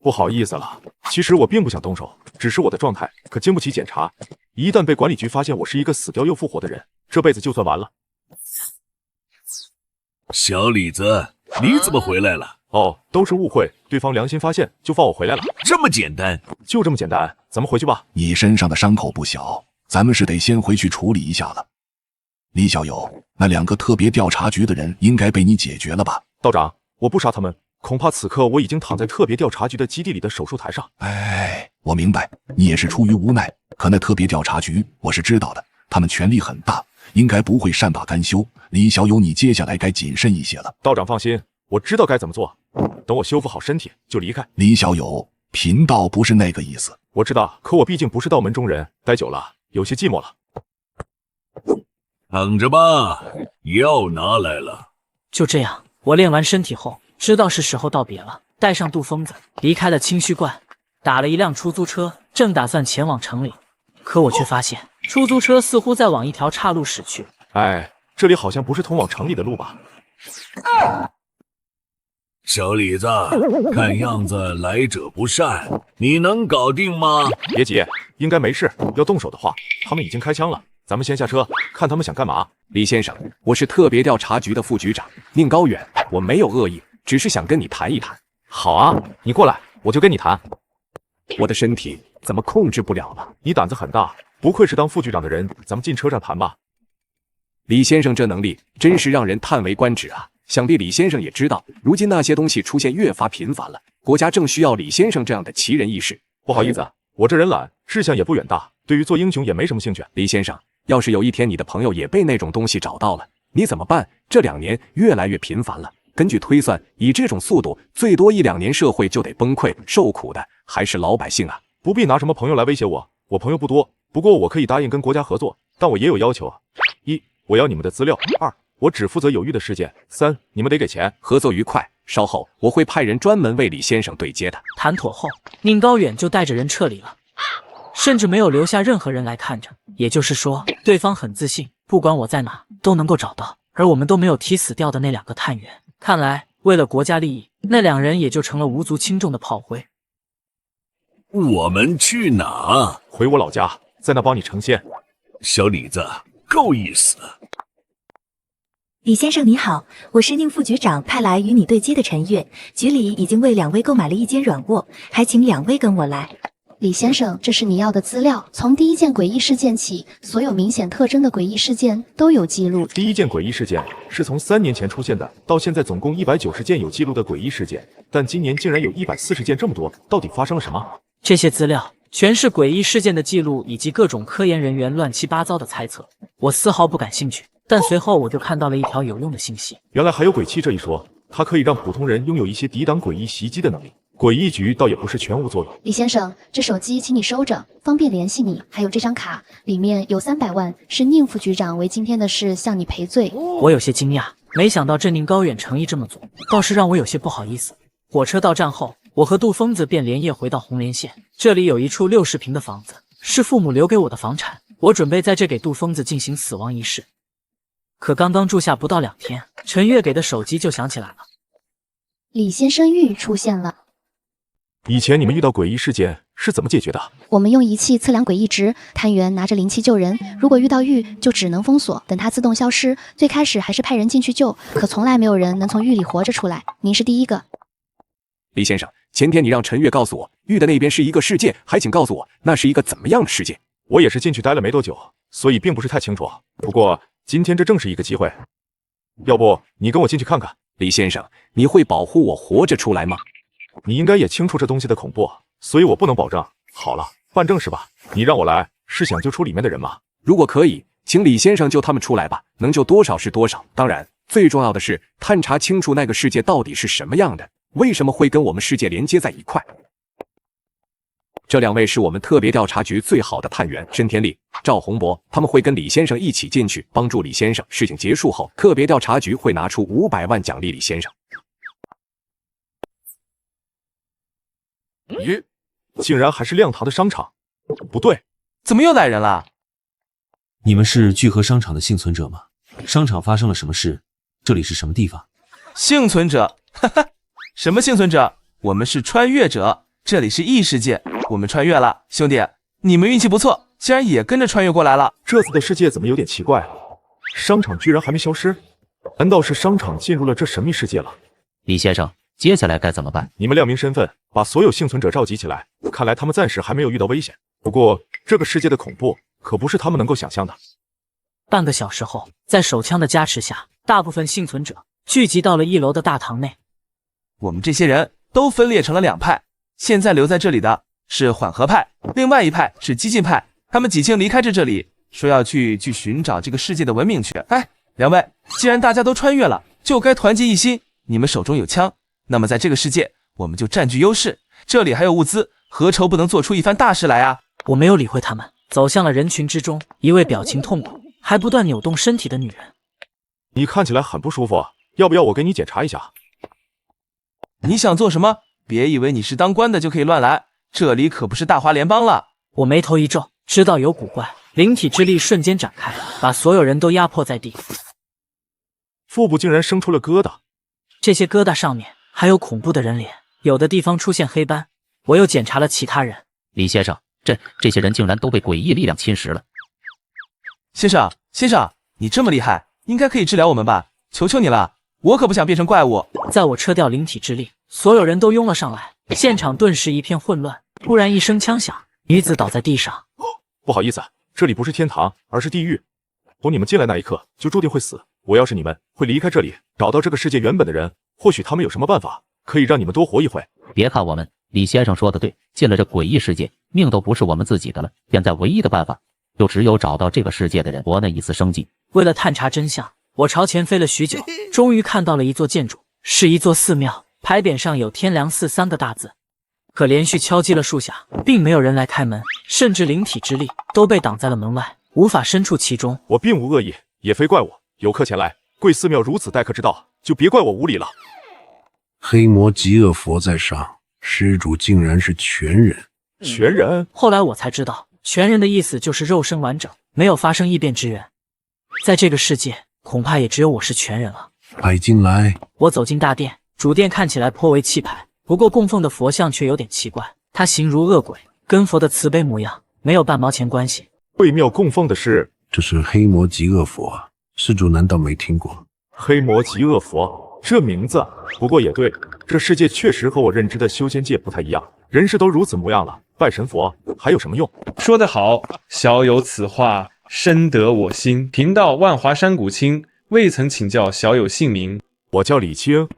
不好意思了，其实我并不想动手，只是我的状态可经不起检查。一旦被管理局发现我是一个死掉又复活的人，这辈子就算完了。小李子，你怎么回来了？哦，都是误会，对方良心发现就放我回来了。这么简单？就这么简单，咱们回去吧。你身上的伤口不小，咱们是得先回去处理一下了。李小友，那2个特别调查局的人应该被你解决了吧？道长，我不杀他们，恐怕此刻我已经躺在特别调查局的基地里的手术台上。哎，我明白，你也是出于无奈。可那特别调查局我是知道的，他们权力很大，应该不会善罢甘休。李小友，你接下来该谨慎一些了。道长放心，我知道该怎么做。等我修复好身体就离开。李小友，贫道不是那个意思。我知道，可我毕竟不是道门中人，待久了有些寂寞了。等着吧，药拿来了。就这样，我练完身体后，知道是时候道别了，带上杜疯子，离开了清虚观，打了一辆出租车，正打算前往城里，可我却发现出租车似乎在往一条岔路驶去。哎，这里好像不是通往城里的路吧？小李子，看样子来者不善，你能搞定吗？别急，应该没事。要动手的话，他们已经开枪了。咱们先下车，看他们想干嘛。李先生，我是特别调查局的副局长宁高远，我没有恶意，只是想跟你谈一谈。好啊，你过来，我就跟你谈。我的身体怎么控制不了了？你胆子很大，不愧是当副局长的人。咱们进车站谈吧。李先生这能力真是让人叹为观止啊！想必李先生也知道，如今那些东西出现越发频繁了，国家正需要李先生这样的奇人异士。不好意思，我这人懒，志向也不远大，对于做英雄也没什么兴趣。李先生，要是有一天你的朋友也被那种东西找到了，你怎么办？这2年越来越频繁了，根据推算，以这种速度，最多1-2年社会就得崩溃，受苦的还是老百姓啊！不必拿什么朋友来威胁我，我朋友不多，不过我可以答应跟国家合作，但我也有要求啊。1. 我要你们的资料。2. 我只负责有玉的事件。3. 你们得给钱。合作愉快，稍后我会派人专门为李先生对接的。谈妥后，宁高远就带着人撤离了，甚至没有留下任何人来看着。也就是说，对方很自信，不管我在哪都能够找到，而我们都没有踢死掉的那2个探员。看来，为了国家利益，那2人也就成了无足轻重的炮灰。我们去哪？回我老家，在那帮你成仙。小李子，够意思。李先生你好，我是宁副局长派来与你对接的陈月，局里已经为2位购买了1间软卧，还请2位跟我来。李先生，这是你要的资料。从第1件诡异事件起，所有明显特征的诡异事件都有记录。第1件诡异事件是从3年前出现的，到现在总共190件有记录的诡异事件，但今年竟然有140件，这么多，到底发生了什么？这些资料全是诡异事件的记录，以及各种科研人员乱七八糟的猜测。我丝毫不感兴趣，但随后我就看到了一条有用的信息。原来还有鬼气这一说，它可以让普通人拥有一些抵挡诡异袭击的能力。诡异局倒也不是全无作用。李先生，这手机请你收着，方便联系你。还有这张卡，里面有300万，是宁副局长为今天的事向你赔罪。我有些惊讶，没想到这宁高远诚意这么足，倒是让我有些不好意思。火车到站后，我和杜疯子便连夜回到红莲县。这里有一处60平的房子，是父母留给我的房产，我准备在这给杜疯子进行死亡仪式。可刚刚住下不到2天，陈月给的手机就响起来了。李先生玉出现了。以前你们遇到诡异事件是怎么解决的？我们用仪器测量诡异值，探员拿着灵气救人。如果遇到玉，就只能封锁，等它自动消失。最开始还是派人进去救，可从来没有人能从狱里活着出来。您是第1个。李先生，前天你让陈月告诉我，狱的那边是一个世界，还请告诉我那是一个怎么样的世界？我也是进去待了没多久，所以并不是太清楚。不过今天这正是一个机会，要不你跟我进去看看？李先生，你会保护我活着出来吗？你应该也清楚这东西的恐怖，所以我不能保证。好了，办正事吧。你让我来，是想救出里面的人吗？如果可以，请李先生救他们出来吧，能救多少是多少。当然，最重要的是探查清楚那个世界到底是什么样的，为什么会跟我们世界连接在一块。这2位是我们特别调查局最好的探员，申天利、赵洪博，他们会跟李先生一起进去帮助李先生。事情结束后，特别调查局会拿出500万奖励李先生。咦，竟然还是亮堂的商场？不对，怎么又来人了？你们是聚合商场的幸存者吗？商场发生了什么事？这里是什么地方？幸存者？哈哈，什么幸存者？我们是穿越者，这里是异世界，我们穿越了。兄弟，你们运气不错，竟然也跟着穿越过来了。这次的世界怎么有点奇怪啊？商场居然还没消失？难道是商场进入了这神秘世界了？李先生，接下来该怎么办？你们亮明身份，把所有幸存者召集起来。看来他们暂时还没有遇到危险，不过这个世界的恐怖可不是他们能够想象的。半个小时后，在手枪的加持下，大部分幸存者聚集到了1楼的大堂内。我们这些人都分裂成了2派，现在留在这里的是缓和派，另外一派是激进派。他们几经离开这里，说要去寻找这个世界的文明去。哎，2位，既然大家都穿越了，就该团结一心。你们手中有枪，那么在这个世界，我们就占据优势。这里还有物资，何愁不能做出一番大事来啊？我没有理会他们，走向了人群之中。一位表情痛苦，还不断扭动身体的女人。你看起来很不舒服，要不要我给你检查一下？你想做什么？别以为你是当官的就可以乱来，这里可不是大华联邦了。我眉头一皱，知道有古怪，灵体之力瞬间展开，把所有人都压迫在地。腹部竟然生出了疙瘩，这些疙瘩上面还有恐怖的人脸，有的地方出现黑斑。我又检查了其他人。李先生，这些人竟然都被诡异力量侵蚀了。先生，你这么厉害，应该可以治疗我们吧？求求你了，我可不想变成怪物。在我撤掉灵体之力，所有人都拥了上来，现场顿时一片混乱。突然一声枪响，女子倒在地上。不好意思，这里不是天堂，而是地狱。从你们进来那一刻就注定会死。我要是你们，会离开这里，找到这个世界原本的人，或许他们有什么办法可以让你们多活一回。别看我们，李先生说的对，进了这诡异世界，命都不是我们自己的了。现在唯一的办法，就只有找到这个世界的人，活那一丝生机。为了探查真相，我朝前飞了许久，终于看到了一座建筑，是一座寺庙，牌匾上有天凉寺3个大字。可连续敲击了数下，并没有人来开门，甚至灵体之力都被挡在了门外，无法身处其中。我并无恶意，也非怪我。有客前来，贵寺庙如此待客之道，就别怪我无礼了。黑魔极恶佛在上，施主竟然是全人。全人？后来我才知道，全人的意思就是肉身完整，没有发生异变之人。在这个世界，恐怕也只有我是全人了。摆进来。我走进大殿，主殿看起来颇为气派，不过供奉的佛像却有点奇怪，他形如恶鬼，跟佛的慈悲模样没有半毛钱关系。贵庙供奉的是？这是黑魔极恶佛，施主难道没听过？黑魔极恶佛，这名字，不过也对，这世界确实和我认知的修仙界不太一样，人世都如此模样了，拜神佛还有什么用？说得好，小友此话深得我心。贫道万华山谷清，未曾请教小友姓名。我叫李清。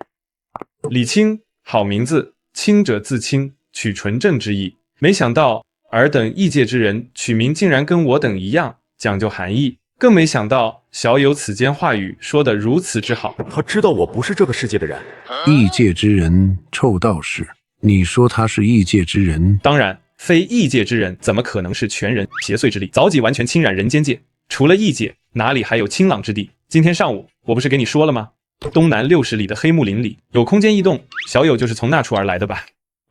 李清，好名字，清者自清，取纯正之意。没想到尔等异界之人取名竟然跟我等一样，讲究含义。更没想到小友此间话语说得如此之好。他知道我不是这个世界的人。异界之人，臭道士。你说他是异界之人？当然，非异界之人，怎么可能是全人？邪祟之力早已完全侵染人间界，除了异界，哪里还有清朗之地？今天上午，我不是给你说了吗？东南60里的黑木林里有空间异动，小友就是从那处而来的吧？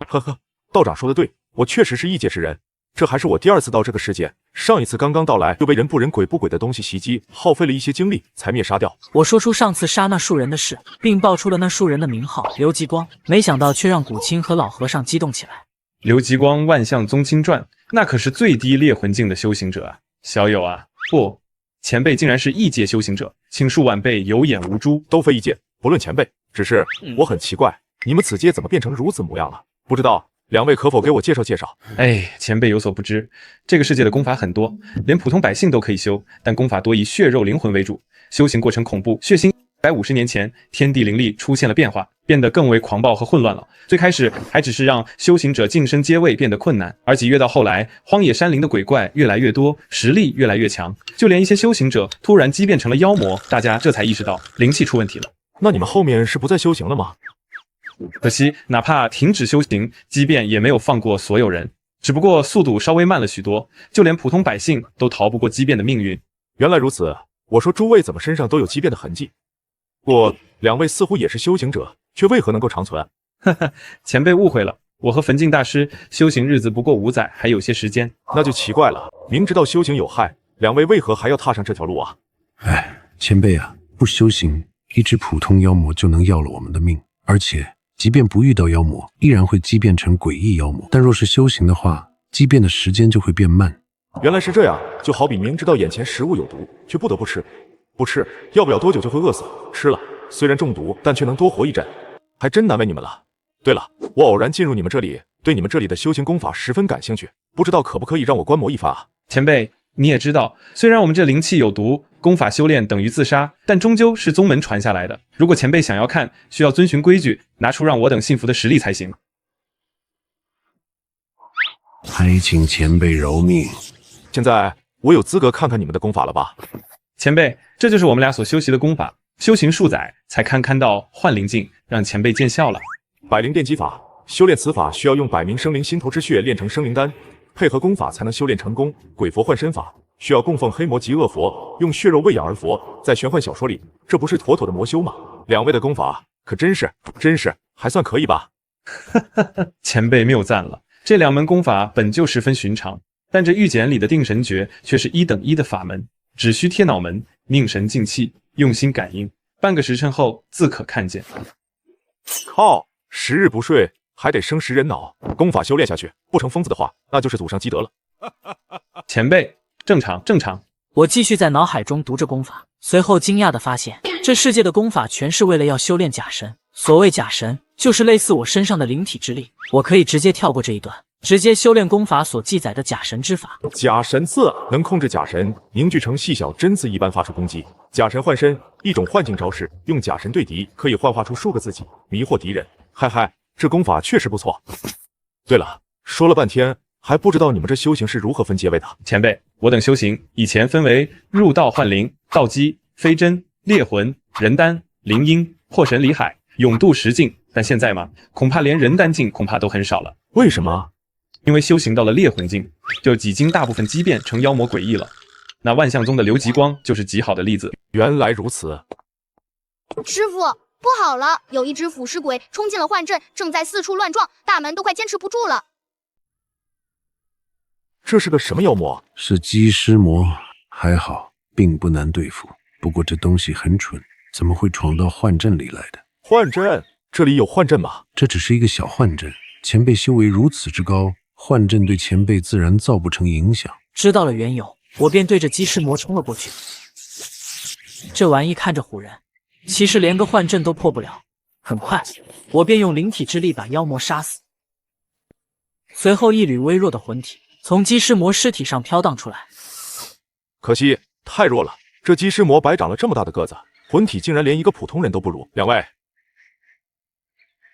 呵呵，道长说的对，我确实是异界之人。这还是我第2次到这个世界，上一次刚刚到来就被人不人鬼不鬼的东西袭击，耗费了一些精力才灭杀掉。我说出上次杀那数人的事，并报出了那数人的名号刘吉光，没想到却让古清和老和尚激动起来。刘吉光万象宗亲传，那可是最低猎魂境的修行者啊！小友啊，不，前辈竟然是异界修行者，请恕晚辈有眼无珠。都非异界，不论前辈，只是我很奇怪，你们此界怎么变成如此模样了？不知道2位可否给我介绍介绍？哎，前辈有所不知，这个世界的功法很多，连普通百姓都可以修，但功法多以血肉灵魂为主，修行过程恐怖血腥。150年前，天地灵力出现了变化，变得更为狂暴和混乱了。最开始还只是让修行者晋升阶位变得困难，而且越到后来，荒野山林的鬼怪越来越多，实力越来越强，就连一些修行者突然激变成了妖魔，大家这才意识到灵气出问题了。那你们后面是不再修行了吗？可惜，哪怕停止修行，畸变也没有放过所有人，只不过速度稍微慢了许多，就连普通百姓都逃不过畸变的命运。原来如此，我说诸位怎么身上都有畸变的痕迹？不过2位似乎也是修行者，却为何能够长存？呵呵，前辈误会了，我和焚净大师修行日子不过5载，还有些时间。那就奇怪了，明知道修行有害，2位为何还要踏上这条路啊？哎，前辈啊，不修行，一只普通妖魔就能要了我们的命，而且即便不遇到妖魔，依然会畸变成诡异妖魔。但若是修行的话，畸变的时间就会变慢。原来是这样，就好比明知道眼前食物有毒，却不得不吃，不吃要不了多久就会饿死，吃了虽然中毒，但却能多活一阵，还真难为你们了。对了，我偶然进入你们这里，对你们这里的修行功法十分感兴趣，不知道可不可以让我观摩一番啊？前辈，你也知道，虽然我们这灵气有毒，功法修炼等于自杀，但终究是宗门传下来的。如果前辈想要看，需要遵循规矩，拿出让我等信服的实力才行。还请前辈饶命。现在我有资格看看你们的功法了吧？前辈，这就是我们俩所修习的功法，修行数载才堪到幻灵境，让前辈见笑了。百灵电击法，修炼此法需要用100名生灵心头之血炼成生灵丹，配合功法才能修炼成功。鬼佛换身法需要供奉黑魔极恶佛，用血肉喂养而佛。在玄幻小说里，这不是妥妥的魔修吗？2位的功法可真是还算可以吧？前辈谬赞了，这2门功法本就十分寻常，但这玉简里的定神诀却是1等1的法门，只需贴脑门，命神静气，用心感应，半个时辰后自可看见。靠！10日不睡，还得生食人脑。功法修炼下去，不成疯子的话，那就是祖上积德了。前辈，正常。我继续在脑海中读着功法，随后惊讶地发现，这世界的功法全是为了要修炼假神。所谓假神，就是类似我身上的灵体之力。我可以直接跳过这一段，直接修炼功法所记载的假神之法。假神刺能控制假神凝聚成细小针刺一般发出攻击。假神换身，一种幻境招式，用假神对敌，可以幻化出数个自己，迷惑敌人。嗨，这功法确实不错。对了，说了半天，还不知道你们这修行是如何分阶位的。前辈，我等修行以前分为入道幻灵、道基、飞真、猎魂、人丹、灵婴、破神离海永渡10境，但现在嘛，恐怕连人丹境恐怕都很少了。为什么？因为修行到了猎魂境，就几经大部分激变成妖魔诡异了。那万象宗的刘吉光就是极好的例子。原来如此。师傅，不好了，有一只腐尸鬼冲进了幻阵，正在四处乱撞，大门都快坚持不住了。这是个什么妖魔？是鸡尸魔，还好，并不难对付。不过这东西很蠢，怎么会闯到幻阵里来的？幻阵？这里有幻阵吗？这只是一个小幻阵，前辈修为如此之高，幻阵对前辈自然造不成影响。知道了缘由，我便对着鸡尸魔冲了过去。这玩意看着唬人，其实连个幻阵都破不了。很快，我便用灵体之力把妖魔杀死。随后，一缕微弱的魂体从鸡尸魔尸体上飘荡出来。可惜太弱了，这鸡尸魔白长了这么大的个子，魂体竟然连一个普通人都不如。两位，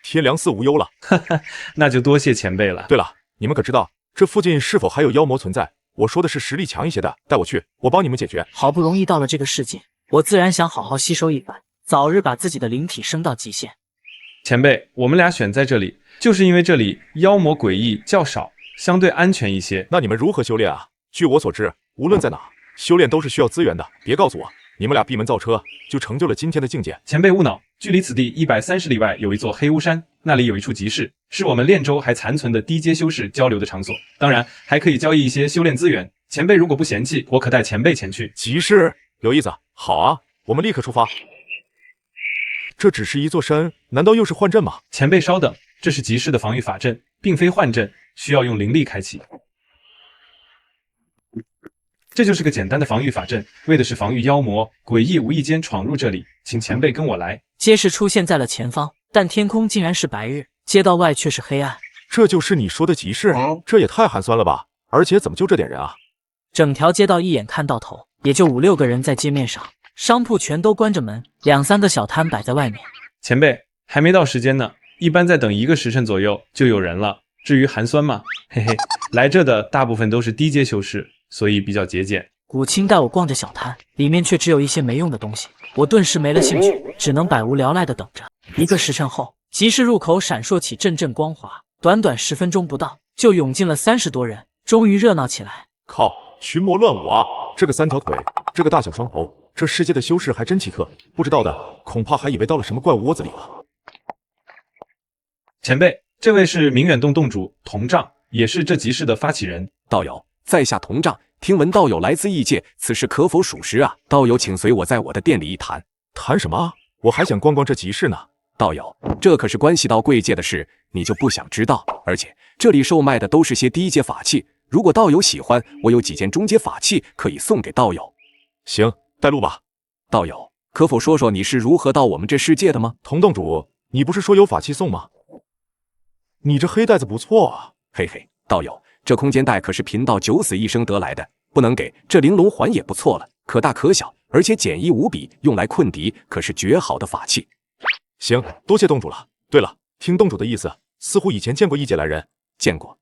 天良寺无忧了。那就多谢前辈了。对了，你们可知道这附近是否还有妖魔存在？我说的是实力强一些的，带我去，我帮你们解决。好不容易到了这个世界，我自然想好好吸收一番，早日把自己的灵体升到极限。前辈，我们俩选在这里，就是因为这里妖魔诡异较少，相对安全一些。那你们如何修炼啊？据我所知，无论在哪，修炼都是需要资源的。别告诉我，你们俩闭门造车，就成就了今天的境界。前辈勿恼，距离此地130里外有一座黑巫山，那里有一处集市，是我们炼州还残存的低阶修士交流的场所。当然，还可以交易一些修炼资源。前辈如果不嫌弃，我可带前辈前去。集市有意思，好啊，我们立刻出发。这只是一座山，难道又是幻阵吗？前辈稍等，这是集市的防御法阵，并非幻阵，需要用灵力开启。这就是个简单的防御法阵，为的是防御妖魔诡异无意间闯入这里，请前辈跟我来。街市出现在了前方，但天空竟然是白日，街道外却是黑暗。这就是你说的集市？这也太寒酸了吧！而且怎么就这点人啊？整条街道一眼看到头，也就5、6个人在街面上，商铺全都关着门，2、3个小摊摆在外面。前辈，还没到时间呢，一般再等1个时辰左右就有人了。至于寒酸嘛，嘿嘿，来这的大部分都是低阶修士，所以比较节俭。古青带我逛着小摊，里面却只有一些没用的东西，我顿时没了兴趣，只能百无聊赖地等着。1个时辰后，集市入口闪烁起阵阵光华，短短10分钟不到，就涌进了30多人，终于热闹起来。靠，群魔乱舞啊！这个3条腿，这个大小双头，这世界的修士还真奇特，不知道的恐怕还以为到了什么怪物窝子里了。前辈，这位是明远洞洞主铜杖，也是这集市的发起人。道友，在下铜杖，听闻道友来自异界，此事可否属实啊？道友请随我在我的店里一谈。谈什么？我还想逛逛这集市呢。道友，这可是关系到贵界的事，你就不想知道？而且这里售卖的都是些低阶法器，如果道友喜欢，我有几件中阶法器可以送给道友。行，带路吧。道友，可否说说你是如何到我们这世界的吗？铜洞主，你不是说有法器送吗？你这黑袋子不错啊。嘿嘿，道友，这空间袋可是贫道9死1生得来的，不能给。这玲珑环也不错了，可大可小，而且简易无比，用来困敌可是绝好的法器。行，多谢洞主了。对了，听洞主的意思，似乎以前见过异界来人。见过，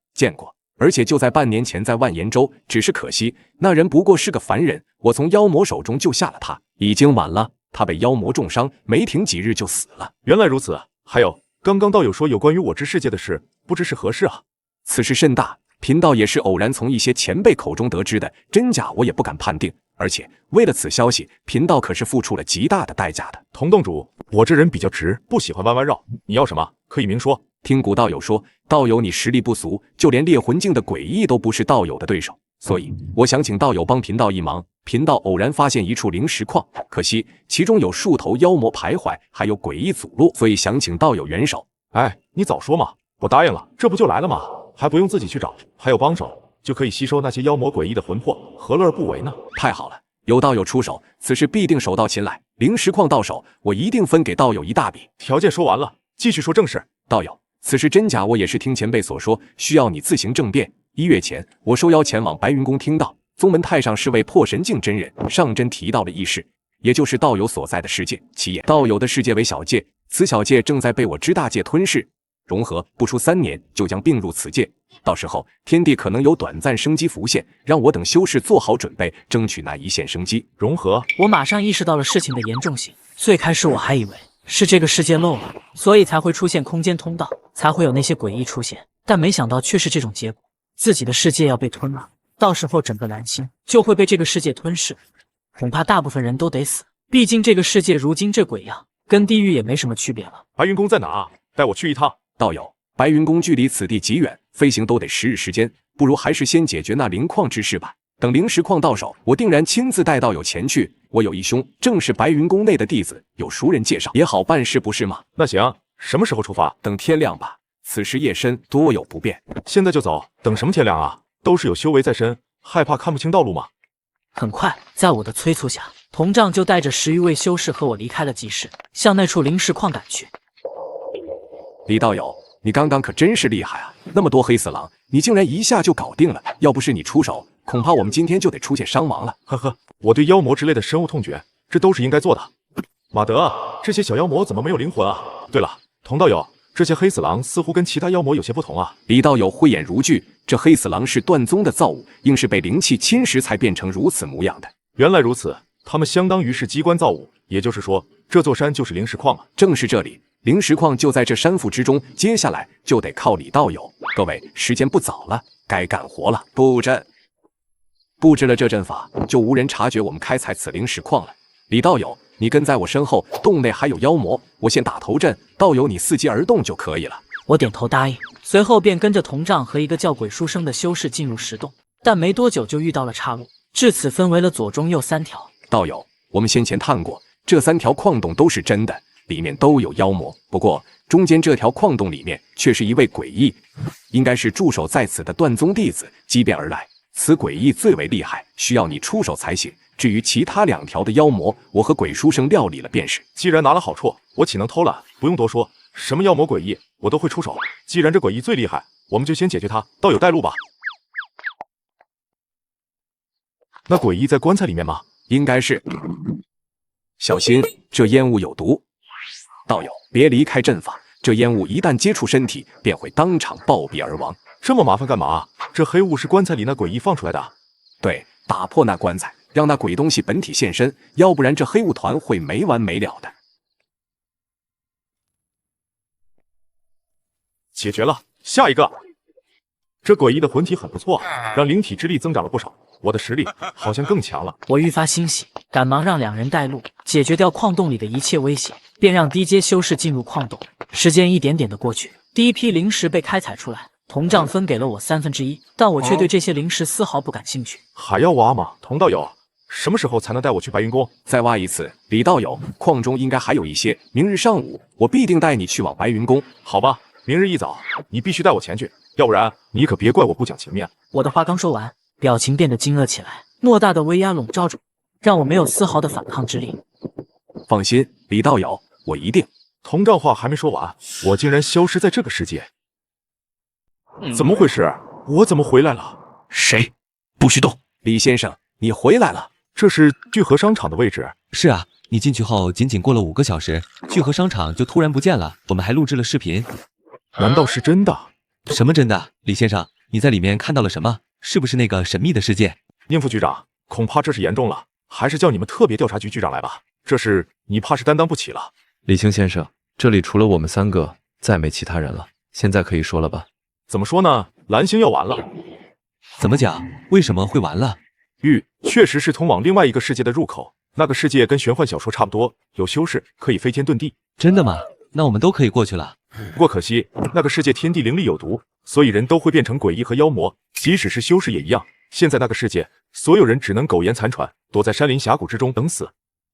而且就在半年前在万延州，只是可惜那人不过是个凡人，我从妖魔手中救下了他，已经晚了，他被妖魔重伤，没停几日就死了。原来如此。还有，刚刚道友说有关于我之世界的事，不知是何事啊？此事甚大，贫道也是偶然从一些前辈口中得知的，真假我也不敢判定。而且为了此消息，贫道可是付出了极大的代价的。铜洞主，我这人比较直，不喜欢弯弯绕，你要什么可以明说。听古道友说，道友你实力不俗，就连猎魂境的诡异都不是道友的对手，所以我想请道友帮贫道一忙。贫道偶然发现一处灵石矿，可惜其中有数头妖魔徘徊，还有诡异阻路，所以想请道友援手。哎，你早说嘛，我答应了，这不就来了吗？还不用自己去找，还有帮手，就可以吸收那些妖魔诡异的魂魄，何乐而不为呢？太好了，有道友出手，此事必定手到擒来。灵石矿到手，我一定分给道友一大笔。条件说完了，继续说正事。道友，此事真假我也是听前辈所说，需要你自行政辩。1月前，我受邀前往白云宫听道，宗门太上是位破神境真人，上真提到了一事，也就是道友所在的世界。其也，道友的世界为小界，此小界正在被我之大界吞噬，融合不出3年就将并入此界。到时候天地可能有短暂生机浮现，让我等修士做好准备，争取那一线生机。融合，我马上意识到了事情的严重性。最开始我还以为是这个世界漏了，所以才会出现空间通道，才会有那些诡异出现。但没想到却是这种结果，自己的世界要被吞了，到时候整个蓝星就会被这个世界吞噬，恐怕大部分人都得死。毕竟这个世界如今这鬼样，跟地狱也没什么区别了。白云宫在哪？带我去一趟。道友，白云宫距离此地极远，飞行都得10日时间，不如还是先解决那灵矿之事吧。等灵石矿到手，我定然亲自带道友前去。我有一兄，正是白云宫内的弟子，有熟人介绍，也好办事，不是吗？那行，什么时候出发？等天亮吧。此时夜深，多有不便。现在就走？等什么天亮啊？都是有修为在身，害怕看不清道路吗？很快，在我的催促下，铜杖就带着10余位修士和我离开了集市，向那处灵石矿赶去。李道友，你刚刚可真是厉害啊！那么多黑死狼，你竟然一下就搞定了。要不是你出手，恐怕我们今天就得出现伤亡了。呵呵，我对妖魔之类的深恶痛绝，这都是应该做的。马德，这些小妖魔怎么没有灵魂啊？对了，童道友，这些黑死狼似乎跟其他妖魔有些不同啊。李道友慧眼如炬，这黑死狼是断宗的造物，应是被灵气侵蚀才变成如此模样的。原来如此，他们相当于是机关造物，也就是说，这座山就是灵石矿啊。正是这里。灵石矿就在这山腹之中，接下来就得靠李道友。各位，时间不早了，该干活了。布阵，布置了这阵法，就无人察觉我们开采此灵石矿了。李道友，你跟在我身后，洞内还有妖魔，我先打头阵，道友你伺机而动就可以了。我点头答应，随后便跟着铜杖和一个叫鬼书生的修士进入石洞。但没多久就遇到了岔路，至此分为了左中右3条。道友，我们先前探过，这3条矿洞都是真的。里面都有妖魔，不过中间这条矿洞里面却是一位诡异，应该是驻守在此的断宗弟子激变而来。此诡异最为厉害，需要你出手才行。至于其他2条的妖魔，我和鬼书生料理了便是。既然拿了好处，我岂能偷懒？不用多说，什么妖魔诡异，我都会出手。既然这诡异最厉害，我们就先解决他。道友带路吧。那诡异在棺材里面吗？应该是。小心，这烟雾有毒。道友，别离开阵法，这烟雾一旦接触身体，便会当场暴毙而亡。这么麻烦干嘛？这黑雾是棺材里那诡异放出来的？对，打破那棺材，让那鬼东西本体现身，要不然这黑雾团会没完没了的。解决了，下一个。这诡异的魂体很不错，让灵体之力增长了不少。我的实力好像更强了。我愈发欣喜，赶忙让2人带路，解决掉矿洞里的一切威胁，便让低阶修士进入矿洞。时间一点点的过去，第一批灵石被开采出来，铜杖分给了我1/3，但我却对这些灵石丝毫不感兴趣。还要挖吗？童道友，什么时候才能带我去白云宫？再挖一次。李道友，矿中应该还有一些，明日上午我必定带你去往白云宫。好吧，明日一早你必须带我前去，要不然你可别怪我不讲情面。我的话刚说完，表情变得惊愕起来，莫大的威压笼罩着，让我没有丝毫的反抗之力。放心，李道友，我一定。铜杖话还没说完，我竟然消失在这个世界，怎么回事？我怎么回来了？谁？不许动！李先生，你回来了。这是聚合商场的位置。是啊，你进去后仅仅过了5个小时，聚合商场就突然不见了。我们还录制了视频。难道是真的？什么真的？李先生，你在里面看到了什么？是不是那个神秘的世界？宁副局长，恐怕这是严重了，还是叫你们特别调查局局长来吧。这事你怕是担当不起了。李青先生，这里除了我们3个，再没其他人了，现在可以说了吧？怎么说呢？蓝星要完了。怎么讲？为什么会完了？玉确实是通往另外一个世界的入口，那个世界跟玄幻小说差不多，有修士可以飞天遁地。真的吗？那我们都可以过去了。不过可惜，那个世界天地灵力有毒，所以人都会变成诡异和妖魔，即使是修士也一样。现在那个世界，所有人只能苟延残喘，躲在山林峡谷之中等死。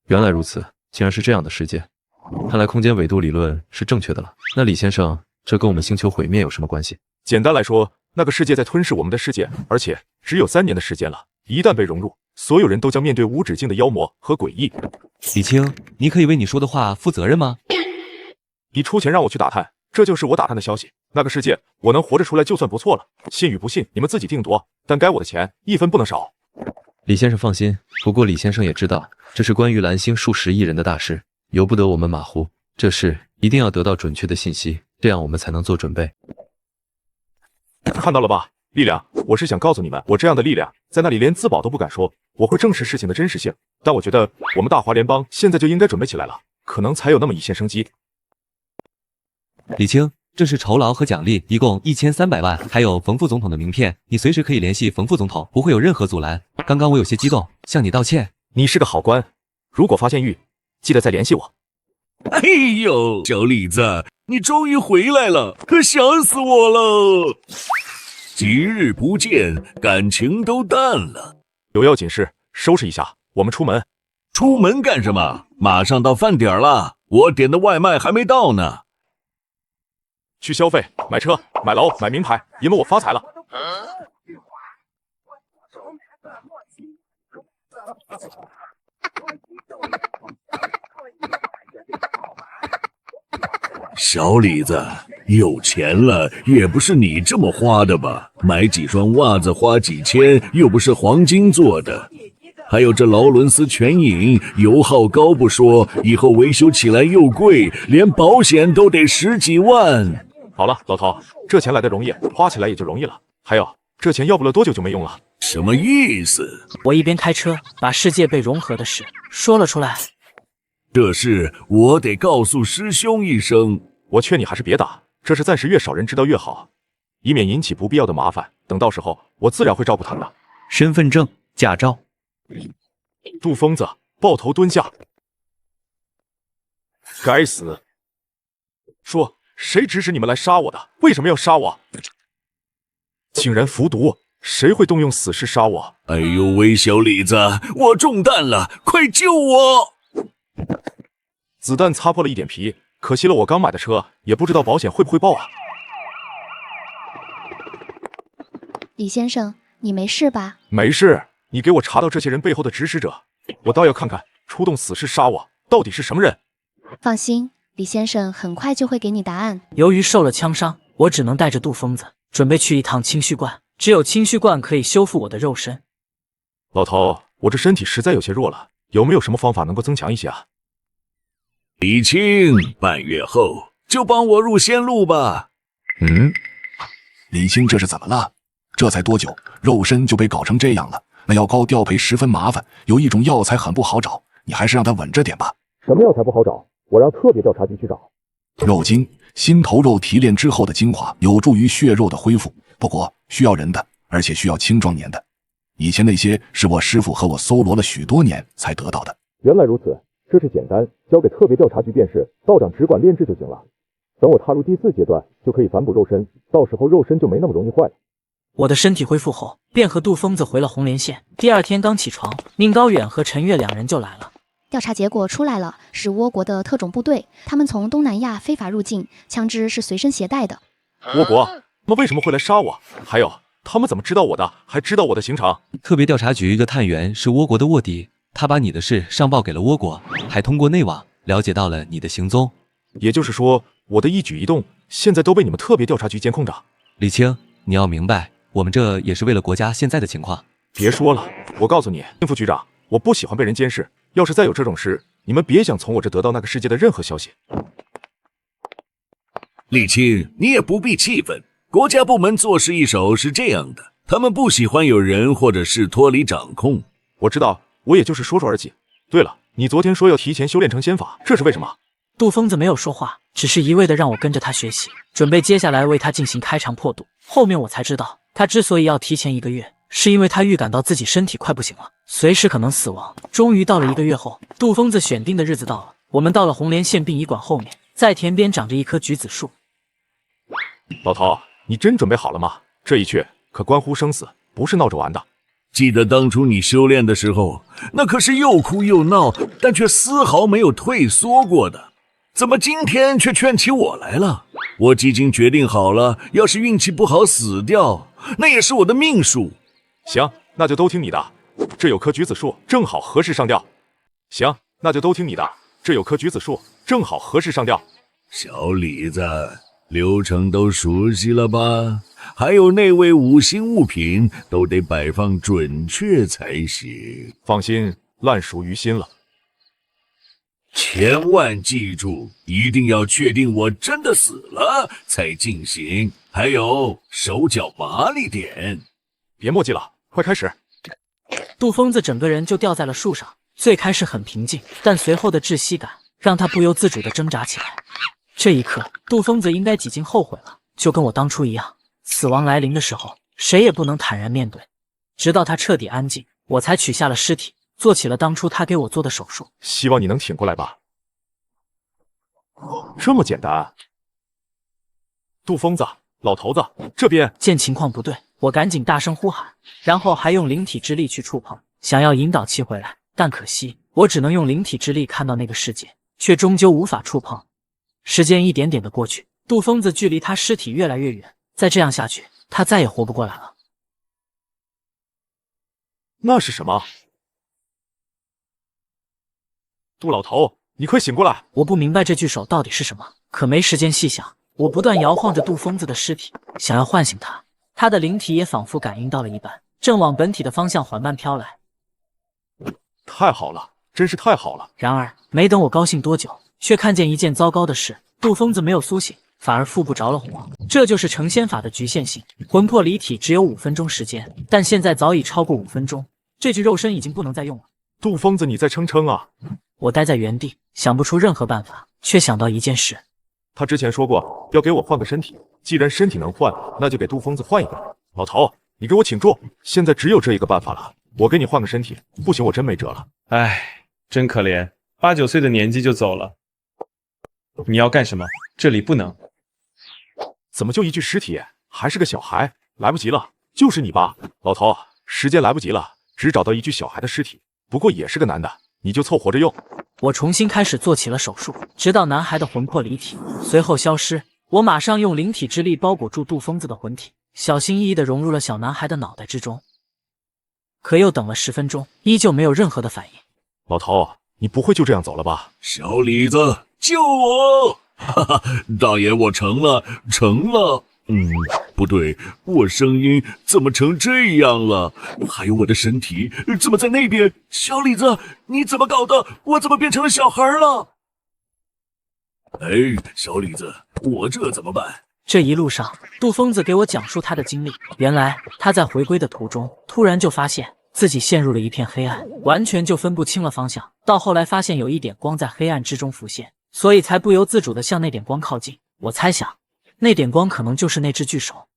原来如此，竟然是这样的世界。看来空间纬度理论是正确的了。那李先生，这跟我们星球毁灭有什么关系？简单来说，那个世界在吞噬我们的世界，而且只有3年的时间了。一旦被融入，所有人都将面对无止境的妖魔和诡异。李青，你可以为你说的话负责任吗？你出钱让我去打探，这就是我打探的消息。那个世界我能活着出来就算不错了，信与不信你们自己定夺，但该我的钱1分不能少。李先生放心，不过李先生也知道，这是关于蓝星数10亿人的大事，由不得我们马虎。这事一定要得到准确的信息，这样我们才能做准备。看到了吧，力量，我是想告诉你们，我这样的力量在那里连自保都不敢说，我会正视事情的真实性。但我觉得我们大华联邦现在就应该准备起来了，可能才有那么一线生机。李青，这是酬劳和奖励，一共1300万，还有冯副总统的名片，你随时可以联系冯副总统，不会有任何阻拦。刚刚我有些激动，向你道歉。你是个好官，如果发现玉，记得再联系我。哎呦，小李子，你终于回来了，可想死我了！几日不见，感情都淡了。有要紧事，收拾一下，我们出门。出门干什么？马上到饭点了，我点的外卖还没到呢。去消费，买车，买楼，买名牌，因为我发财了。小李子，有钱了也不是你这么花的吧？买几双袜子花几千，又不是黄金做的。还有这劳伦斯全影，油耗高不说，以后维修起来又贵，连保险都得10几万。好了，老头，这钱来的容易，花起来也就容易了。还有，这钱要不了多久就没用了。什么意思？我一边开车，把世界被融合的事说了出来。这事我得告诉师兄一声。我劝你还是别打，这事暂时越少人知道越好，以免引起不必要的麻烦。等到时候，我自然会照顾他的。身份证、驾照。杜疯子，抱头蹲下！该死！说，谁指使你们来杀我的？为什么要杀我？竟然服毒！谁会动用死尸杀我？哎呦喂，小李子，我中弹了，快救我！子弹擦破了一点皮，可惜了我刚买的车，也不知道保险会不会报啊。李先生，你没事吧？没事，你给我查到这些人背后的指使者，我倒要看看出动死尸杀我到底是什么人。放心，李先生很快就会给你答案。由于受了枪伤，我只能带着杜疯子准备去一趟清虚观，只有清虚观可以修复我的肉身。老头，我这身体实在有些弱了，有没有什么方法能够增强一些啊？李青，半月后就帮我入仙路吧。李青这是怎么了？这才多久，肉身就被搞成这样了？那药膏调配十分麻烦，有一种药材很不好找，你还是让它稳着点吧。什么药材不好找？我让特别调查局去找。肉精，心头肉提炼之后的精华，有助于血肉的恢复，不过需要人的，而且需要青壮年的。以前那些是我师父和我搜罗了许多年才得到的。原来如此，这是简单，交给特别调查局便是，道长只管炼制就行了。等我踏入第4阶段，就可以反哺肉身，到时候肉身就没那么容易坏了。我的身体恢复后，便和杜疯子回了红莲县。第二天刚起床，宁高远和陈月2人就来了。调查结果出来了，是倭国的特种部队，他们从东南亚非法入境，枪支是随身携带的。倭国？那为什么会来杀我？还有，他们怎么知道我的？还知道我的行程？特别调查局一个探员是倭国的卧底，他把你的事上报给了倭国，还通过内网了解到了你的行踪。也就是说，我的一举一动现在都被你们特别调查局监控着。李青，你要明白，我们这也是为了国家现在的情况。别说了，我告诉你，副局长，我不喜欢被人监视。要是再有这种事，你们别想从我这得到那个世界的任何消息。李青，你也不必气愤，国家部门做事一手是这样的，他们不喜欢有人或者是脱离掌控。我知道，我也就是说说而已。对了，你昨天说要提前修炼成仙法，这是为什么？杜疯子没有说话，只是一味的让我跟着他学习，准备接下来为他进行开肠破肚。后面我才知道，他之所以要提前1个月，是因为他预感到自己身体快不行了，随时可能死亡。终于到了1个月后，杜疯子选定的日子到了，我们到了红莲县殡仪馆后面，在田边长着一棵橘子树。老头，你真准备好了吗？这一去可关乎生死，不是闹着玩的。记得当初你修炼的时候，那可是又哭又闹，但却丝毫没有退缩过的。怎么今天却劝起我来了？我已经决定好了，要是运气不好死掉，那也是我的命数。行，那就都听你的。这有棵橘子树，正好合适上吊。行，那就都听你的。这有棵橘子树，正好合适上吊。小李子，流程都熟悉了吧？还有那位五行物品都得摆放准确才行。放心，烂熟于心了。千万记住，一定要确定我真的死了才进行。还有，手脚麻利点。别墨迹了，快开始。杜疯子整个人就吊在了树上，最开始很平静，但随后的窒息感让他不由自主地挣扎起来。这一刻，杜疯子应该几经后悔了，就跟我当初一样，死亡来临的时候，谁也不能坦然面对。直到他彻底安静，我才取下了尸体，做起了当初他给我做的手术。希望你能挺过来吧。这么简单？杜疯子，老头子，这边！见情况不对，我赶紧大声呼喊，然后还用灵体之力去触碰，想要引导其回来，但可惜我只能用灵体之力看到那个世界，却终究无法触碰。时间一点点的过去，杜疯子距离他尸体越来越远，再这样下去，他再也活不过来了。那是什么？杜老头，你快醒过来！我不明白这具手到底是什么，可没时间细想。我不断摇晃着杜疯子的尸体，想要唤醒他。他的灵体也仿佛感应到了一般，正往本体的方向缓慢飘来。太好了，真是太好了！然而，没等我高兴多久，却看见一件糟糕的事：杜疯子没有苏醒，反而腹部着了火。这就是成仙法的局限性，魂魄离体只有5分钟时间，但现在早已超过5分钟，这具肉身已经不能再用了。杜疯子，你再撑啊！我待在原地，想不出任何办法，却想到一件事。他之前说过要给我换个身体，既然身体能换，那就给杜疯子换一个。老头，你给我请住！现在只有这一个办法了，我给你换个身体，不行我真没辙了。唉，真可怜，8、9岁的年纪就走了。你要干什么？这里不能。怎么就一具尸体，还是个小孩？来不及了，就是你吧，老头，时间来不及了，只找到一具小孩的尸体，不过也是个男的，你就凑合着用。我重新开始做起了手术，直到男孩的魂魄离体，随后消失。我马上用灵体之力包裹住杜疯子的魂体，小心翼翼地融入了小男孩的脑袋之中。可又等了10分钟，依旧没有任何的反应。老头，你不会就这样走了吧？小李子，救我！哈哈，大爷，我成了。不对，我声音怎么成这样了？还有我的身体怎么在那边？小李子，你怎么搞的？我怎么变成了小孩了？哎，小李子，我这怎么办？这一路上，杜疯子给我讲述他的经历。原来他在回归的途中，突然就发现自己陷入了一片黑暗，完全就分不清了方向。到后来发现有一点光在黑暗之中浮现，所以才不由自主地向那点光靠近。我猜想，那点光可能就是那只巨手。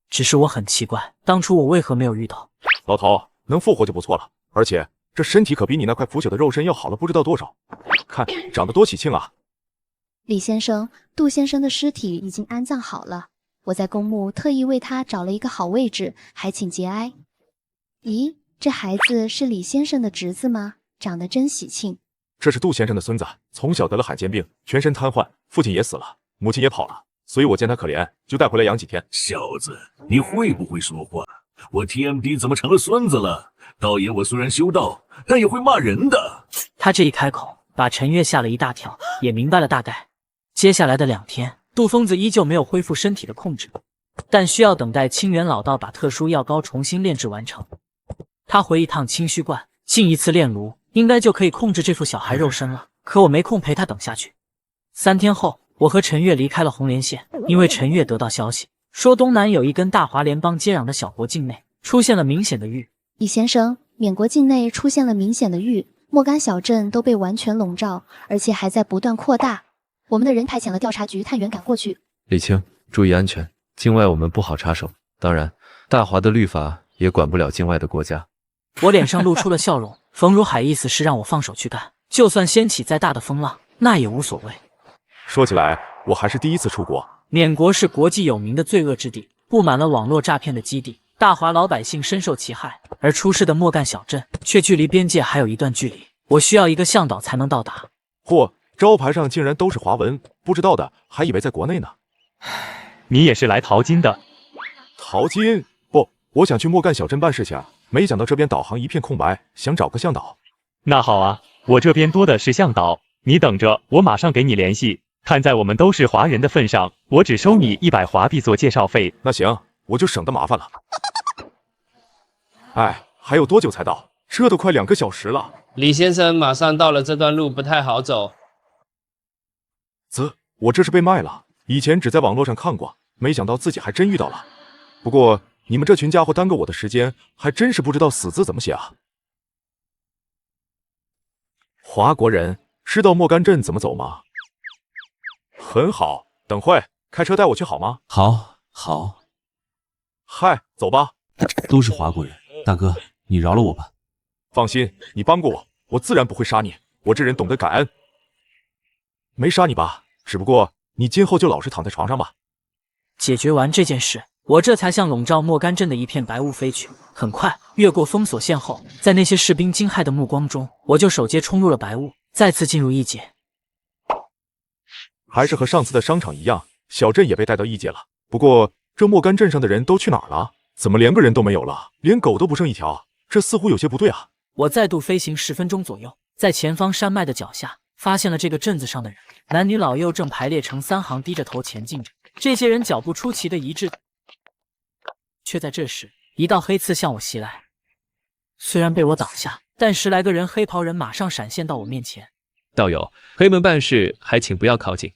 只是我很奇怪，当初我为何没有遇到？老头，能复活就不错了，而且这身体可比你那块腐朽的肉身要好了不知道多少。看，长得多喜庆啊！李先生，杜先生的尸体已经安葬好了，我在公墓特意为他找了一个好位置，还请节哀。咦，这孩子是李先生的侄子吗？长得真喜庆。这是杜先生的孙子，从小得了罕见病，全身瘫痪，父亲也死了，母亲也跑了，所以我见他可怜，就带回来养几天。小子，你会不会说话？我 TMD 怎么成了孙子了？道爷，我虽然修道，但也会骂人的。他这一开口，把陈月吓了一大跳，也明白了大概。接下来的2天，杜疯子依旧没有恢复身体的控制，但需要等待清源老道把特殊药膏重新炼制完成。他回一趟清虚观，进一次炼炉，应该就可以控制这副小孩肉身了。可我没空陪他等下去。3天后，我和陈月离开了红莲县，因为陈月得到消息，说东南有一跟大华联邦接壤的小国境内出现了明显的域。李先生，缅国境内出现了明显的域，莫干小镇都被完全笼罩，而且还在不断扩大。我们的人派遣了调查局探员赶过去。李青，注意安全，境外我们不好插手。当然，大华的律法也管不了境外的国家。我脸上露出了笑容，冯如海意思是让我放手去干，就算掀起再大的风浪，那也无所谓。说起来，我还是第一次出国。缅国是国际有名的罪恶之地，布满了网络诈骗的基地，大华老百姓深受其害。而出事的莫干小镇却距离边界还有一段距离，我需要一个向导才能到达。嚯，招牌上竟然都是华文，不知道的还以为在国内呢。你也是来淘金的？淘金？不，我想去莫干小镇办事情，没想到这边导航一片空白，想找个向导。那好啊，我这边多的是向导，你等着，我马上给你联系。看在我们都是华人的份上，我只收你100华币做介绍费。那行，我就省得麻烦了。哎，还有多久才到？这都快2个小时了。李先生马上到了，这段路不太好走。我这是被卖了，以前只在网络上看过，没想到自己还真遇到了。不过你们这群家伙耽搁我的时间，还真是不知道死字怎么写啊。华国人知道莫干镇怎么走吗？很好，等会开车带我去好吗？好。嗨，走吧。都是华国人，大哥，你饶了我吧。放心，你帮过我，我自然不会杀你。我这人懂得感恩。没杀你吧？只不过你今后就老实躺在床上吧。解决完这件事，我这才向笼罩莫干镇的一片白雾飞去。很快，越过封锁线后，在那些士兵惊骇的目光中，我就手接冲入了白雾，再次进入异界。还是和上次的商场一样，小镇也被带到异界了。不过，这莫干镇上的人都去哪儿了？怎么连个人都没有了？连狗都不剩一条，这似乎有些不对啊！我再度飞行10分钟左右，在前方山脉的脚下，发现了这个镇子上的人，男女老幼正排列成3行，低着头前进着。这些人脚步出奇的一致，却在这时，一道黑刺向我袭来。虽然被我挡下，但10来个人黑袍人马上闪现到我面前。道友，黑门办事，还请不要靠近。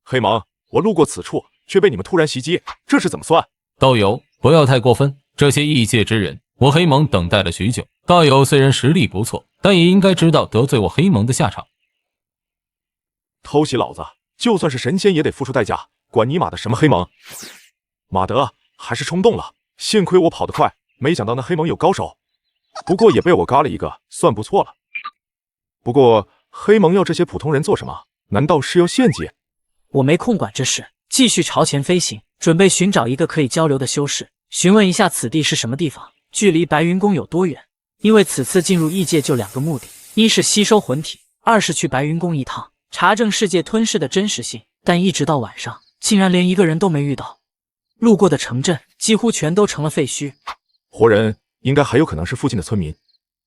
黑蒙，我路过此处，却被你们突然袭击，这是怎么算？道友，不要太过分，这些异界之人，我黑蒙等待了许久。道友虽然实力不错，但也应该知道得罪我黑蒙的下场。偷袭老子，就算是神仙也得付出代价，管你妈的什么黑蒙！马德，还是冲动了，幸亏我跑得快，没想到那黑蒙有高手，不过也被我嘎了一个，算不错了。不过黑蒙要这些普通人做什么？难道是要献祭？我没空管这事，继续朝前飞行，准备寻找一个可以交流的修士，询问一下此地是什么地方，距离白云宫有多远。因为此次进入异界就2个目的，一是吸收魂体，2是去白云宫一趟，查证世界吞噬的真实性。但一直到晚上，竟然连一个人都没遇到。路过的城镇几乎全都成了废墟。活人应该还有可能是附近的村民。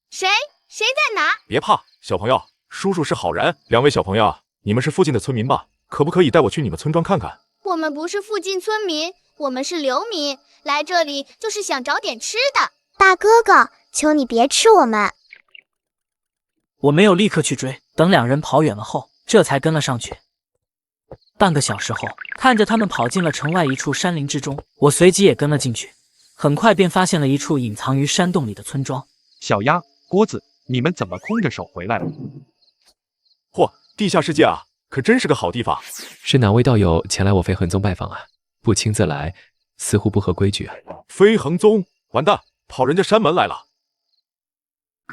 谁在哪？别怕，小朋友，叔叔是好人。2位小朋友，你们是附近的村民吧？可不可以带我去你们村庄看看？我们不是附近村民，我们是流民，来这里就是想找点吃的。大哥哥，求你别吃我们。我没有立刻去追，等2人跑远了后，这才跟了上去。半个小时后，看着他们跑进了城外一处山林之中，我随即也跟了进去。很快便发现了一处隐藏于山洞里的村庄。小鸭、郭子，你们怎么空着手回来了？嚯，地下世界啊，可真是个好地方。是哪位道友前来我飞恒宗拜访啊？不亲自来，似乎不合规矩啊。飞恒宗，完蛋，跑人家山门来了。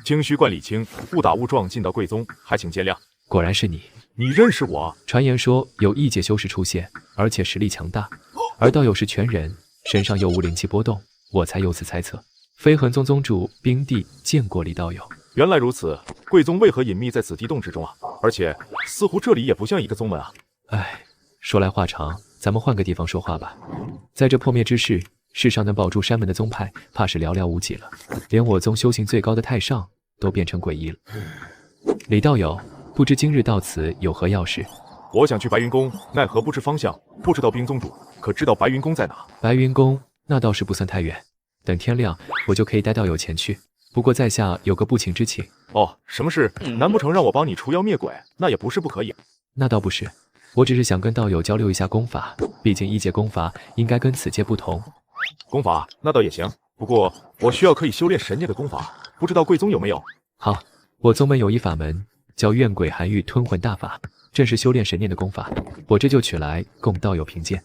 京虚观李清，误打误撞进到贵宗，还请见谅。果然是你。你认识我？传言说有异界修士出现，而且实力强大，而道友是全人，身上又无灵气波动，我才由此猜测。飞恒宗宗主冰帝见过李道友。原来如此，贵宗为何隐秘在此地洞之中啊？而且似乎这里也不像一个宗门啊。唉，说来话长，咱们换个地方说话吧。在这破灭之世，世上能保住山门的宗派，怕是寥寥无几了。连我宗修行最高的太上都变成诡异了。李道友，不知今日到此有何要事？我想去白云宫，奈何不知方向，不知道冰宗主可知道白云宫在哪？白云宫那倒是不算太远，等天亮我就可以带道友前去。不过在下有个不情之请。哦，什么事？难不成让我帮你除妖灭鬼？那也不是不可以。那倒不是，我只是想跟道友交流一下功法，毕竟异界功法应该跟此界不同。功法那倒也行，不过我需要可以修炼神念的功法，不知道贵宗有没有？好，我宗门有一法门叫怨鬼寒玉吞魂大法，正是修炼神念的功法，我这就取来供道友评鉴。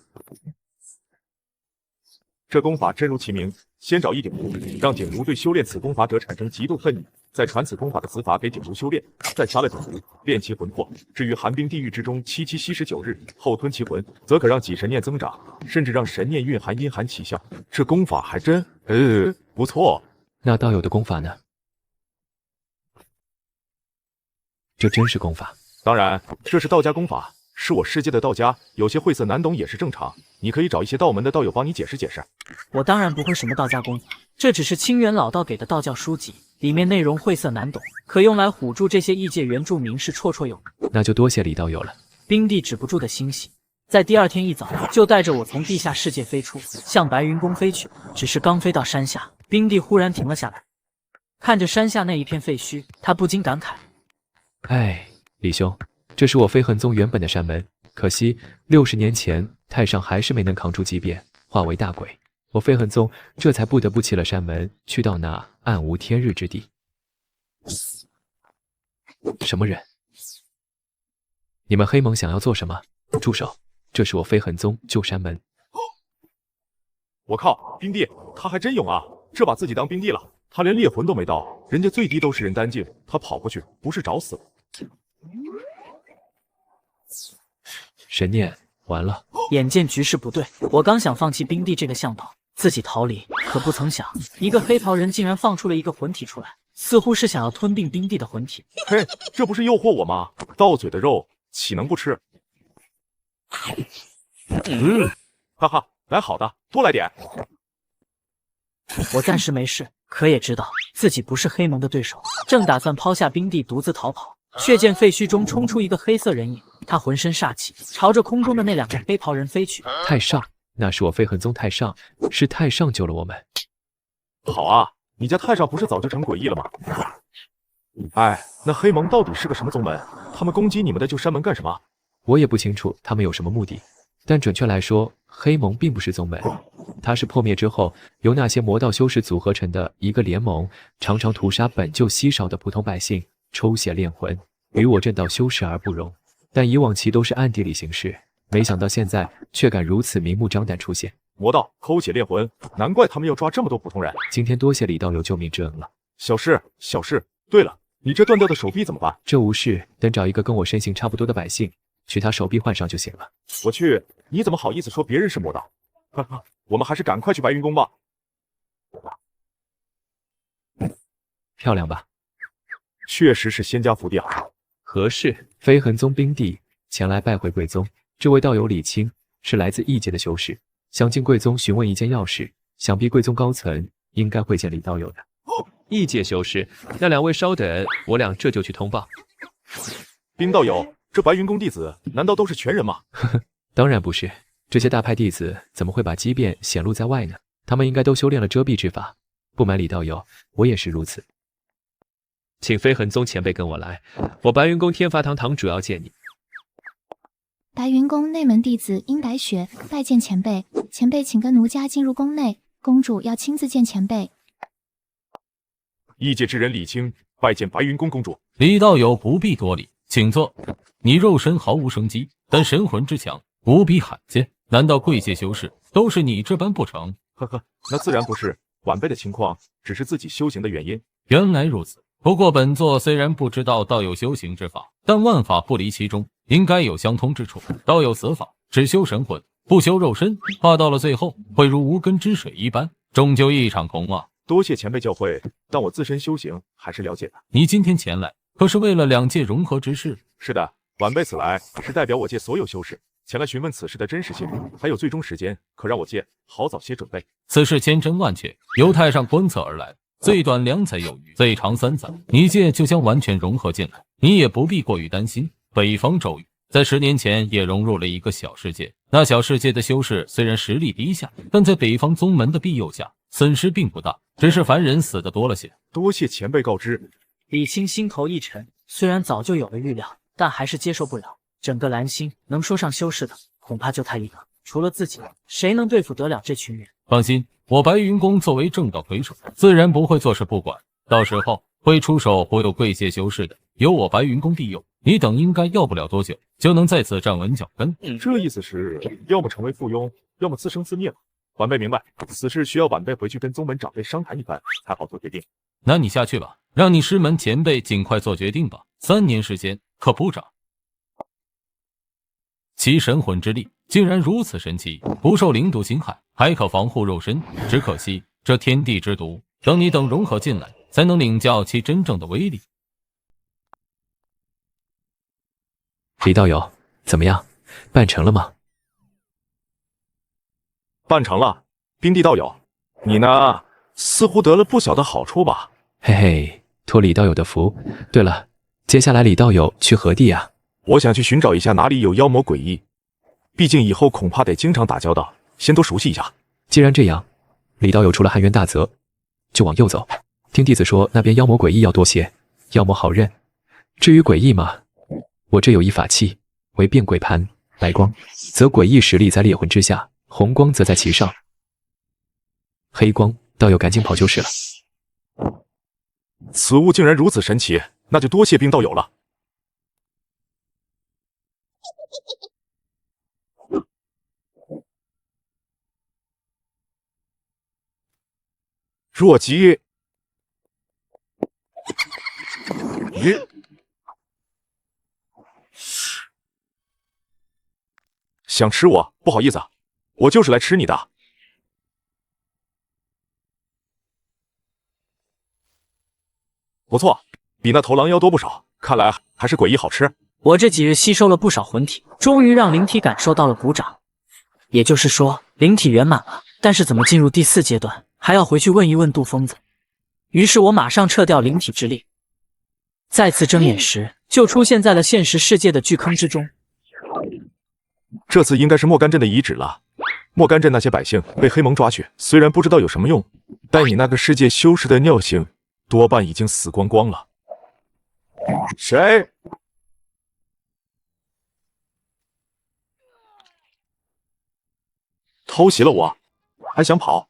这功法真如其名，先找一鼎炉，让鼎炉对修炼此功法者产生极度恨意，再传此功法的此法给鼎炉修炼，再杀了鼎炉，炼其魂魄。至于寒冰地狱之中7期稀释9日后吞其魂，则可让己神念增长，甚至让神念蕴含阴寒起效。这功法还真不错。那道友的功法呢？这真是功法？当然，这是道家功法，是我世界的道家，有些晦涩难懂也是正常。你可以找一些道门的道友帮你解释解释。我当然不会什么道家功法，这只是清源老道给的道教书籍，里面内容晦涩难懂，可用来唬住这些异界原住民是绰绰有余。那就多谢李道友了。冰帝止不住的欣喜，在第2天一早就带着我从地下世界飞出，向白云宫飞去。只是刚飞到山下，冰帝忽然停了下来，看着山下那一片废墟，他不禁感慨：哎，李兄，这是我飞恒宗原本的山门，可惜60年前太上还是没能扛住激变，化为大鬼，我飞恒宗这才不得不弃了山门，去到那暗无天日之地。什么人？你们黑盟想要做什么？住手！这是我飞痕宗旧山门。我靠，冰帝他还真勇啊！这把自己当冰帝了，他连猎魂都没到，人家最低都是人丹境，他跑过去不是找死吗？神念，完了！眼见局势不对，我刚想放弃冰帝这个向导，自己逃离，可不曾想，一个黑袍人竟然放出了一个魂体出来，似乎是想要吞并冰帝的魂体。嘿，这不是诱惑我吗？到嘴的肉岂能不吃？哈哈，来好的，多来点。我暂时没事，可也知道自己不是黑盟的对手，正打算抛下冰帝独自逃跑，却见废墟中冲出一个黑色人影，他浑身煞气，朝着空中的那2个黑袍人飞去。太上，那是我飞痕宗太上，是太上救了我们。好啊，你家太上不是早就成诡异了吗？哎，那黑盟到底是个什么宗门？他们攻击你们的旧山门干什么？我也不清楚他们有什么目的，但准确来说，黑盟并不是宗门，它是破灭之后由那些魔道修士组合成的一个联盟，常常屠杀本就稀少的普通百姓，抽血炼魂，与我正道修士而不容。但以往其都是暗地里行事，没想到现在却敢如此明目张胆出现。魔道抠血炼魂，难怪他们要抓这么多普通人。今天多谢李道友救命之恩了。小事小事。对了，你这断掉的手臂怎么办？这无事，等找一个跟我身形差不多的百姓，取他手臂换上就行了。我去，你怎么好意思说别人是魔道？哈哈，我们还是赶快去白云宫吧。漂亮吧？确实是仙家福地啊。何事？飞痕宗冰帝前来拜会贵宗，这位道友李清是来自异界的修士，想进贵宗询问一件要事，想必贵宗高层应该会见李道友的。异界修士，那2位稍等，我俩这就去通报。冰道友，这白云宫弟子难道都是全人吗？呵呵，当然不是，这些大派弟子怎么会把机变显露在外呢？他们应该都修炼了遮蔽之法。不瞒李道友，我也是如此。请飞痕宗前辈跟我来，我白云宫天罚堂堂主要见你。白云宫内门弟子殷白雪拜见前辈，前辈请跟奴家进入宫内，公主要亲自见前辈。异界之人李清拜见白云宫公主。李道友不必多礼，请坐。你肉身毫无生机，但神魂之强无比罕见，难道贵界修士都是你这般不成？呵呵，那自然不是，晚辈的情况只是自己修行的原因。原来如此。不过本座虽然不知道道友修行之法，但万法不离其中，应该有相通之处。道友此法只修神魂，不修肉身，怕到了最后会如无根之水一般，终究一场空啊。多谢前辈教诲，但我自身修行还是了解的。你今天前来，可是为了2界融合之事？是的，晚辈此来是代表我界所有修士前来询问此事的真实性，还有最终时间，可让我界好早些准备。此事千真万确，由太上观测而来，最短2载有余，最长3载，你界就将完全融合进来。你也不必过于担心。北方咒语在10年前也融入了一个小世界，那小世界的修士虽然实力低下，但在北方宗门的庇佑下，损失并不大，只是凡人死的多了些。多谢前辈告知。李清心头一沉，虽然早就有了预料，但还是接受不了。整个蓝星能说上修士的，恐怕就他一个，除了自己，谁能对付得了这群人？放心，我白云宫作为正道魁首，自然不会坐视不管，到时候会出手忽悠贵界修士的，有我白云宫庇佑，你等应该要不了多久就能在此站稳脚跟。这意思是要么成为附庸，要么自生自灭吧。晚辈明白，此事需要晚辈回去跟宗门长辈商谈一番，才好做决定。那你下去吧，让你师门前辈尽快做决定吧。3年时间可不长。其神魂之力竟然如此神奇，不受灵毒侵害，还可防护肉身。只可惜这天地之毒，等融合进来，才能领教其真正的威力。李道友，怎么样？办成了吗？办成了。冰帝道友，你呢？似乎得了不小的好处吧？嘿嘿，托李道友的福。对了，接下来李道友去何地啊？我想去寻找一下哪里有妖魔诡异，毕竟以后恐怕得经常打交道，先多熟悉一下。既然这样，李道友除了汉渊大泽，就往右走。听弟子说那边妖魔诡异要多些，妖魔好认。至于诡异嘛，我这有一法器，为变鬼盘，白光则诡异实力在猎魂之下，红光则在其上。黑光，道友赶紧跑就是了。此物竟然如此神奇，那就多谢冰道友了。若姬，想吃我？不好意思，我就是来吃你的。不错，比那头狼妖多不少，看来还是诡异好吃。我这几日吸收了不少魂体，终于让灵体感受到了鼓掌，也就是说灵体圆满了。但是怎么进入第4阶段，还要回去问一问杜疯子。于是我马上撤掉灵体之力，再次睁眼时就出现在了现实世界的巨坑之中。这次应该是莫干镇的遗址了。莫干镇那些百姓被黑蒙抓去，虽然不知道有什么用，但你那个世界修士的尿性多半已经死光光了。谁？偷袭了我，还想跑？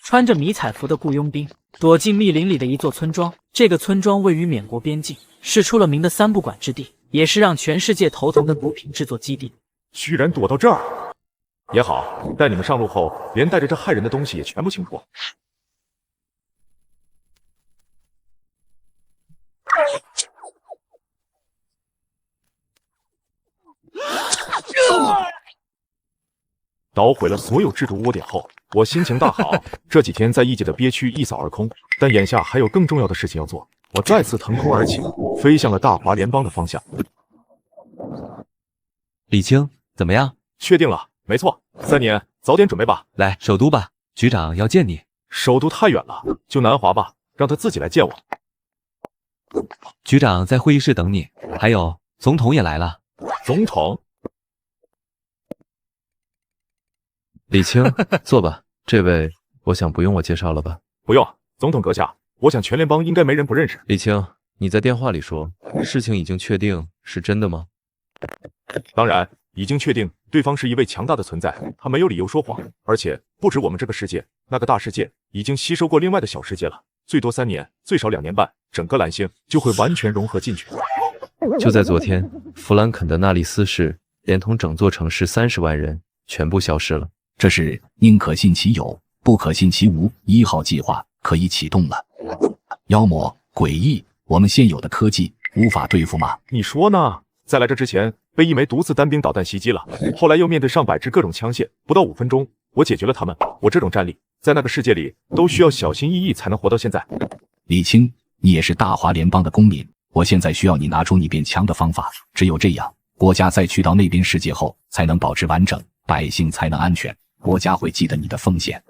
穿着迷彩服的雇佣兵躲进密林里的一座村庄。这个村庄位于缅国边境，是出了名的3不管之地，也是让全世界头疼的毒品制作基地。居然躲到这儿，也好，待你们上路后，连带着这害人的东西也全部清除。捣毁了所有制毒窝点后，我心情大好。这几天在异界的憋屈一扫而空，但眼下还有更重要的事情要做。我再次腾空而起，飞向了大华联邦的方向。李青，怎么样？确定了，没错。3年，早点准备吧。来首都吧，局长要见你。首都太远了，就南华吧，让他自己来见我。局长在会议室等你，还有总统也来了。总统？李青，坐吧。这位，我想不用我介绍了吧？不用，总统阁下，我想全联邦应该没人不认识。李青，你在电话里说，事情已经确定，是真的吗？当然，已经确定对方是一位强大的存在，他没有理由说谎。而且不止我们这个世界，那个大世界已经吸收过另外的小世界了。最多3年，最少2年半，整个蓝星就会完全融合进去。就在昨天，弗兰肯的纳利斯市连同整座城市30万人全部消失了。这是宁可信其有，不可信其无。1号计划可以启动了。妖魔诡异，我们现有的科技无法对付吗？你说呢？在来这之前，被一枚毒刺单兵导弹袭击了，后来又面对上百支各种枪械，不到5分钟，我解决了他们。我这种战力，在那个世界里都需要小心翼翼才能活到现在。李青，你也是大华联邦的公民，我现在需要你拿出你变强的方法，只有这样，国家在去到那边世界后才能保持完整，百姓才能安全。国家会记得你的奉献。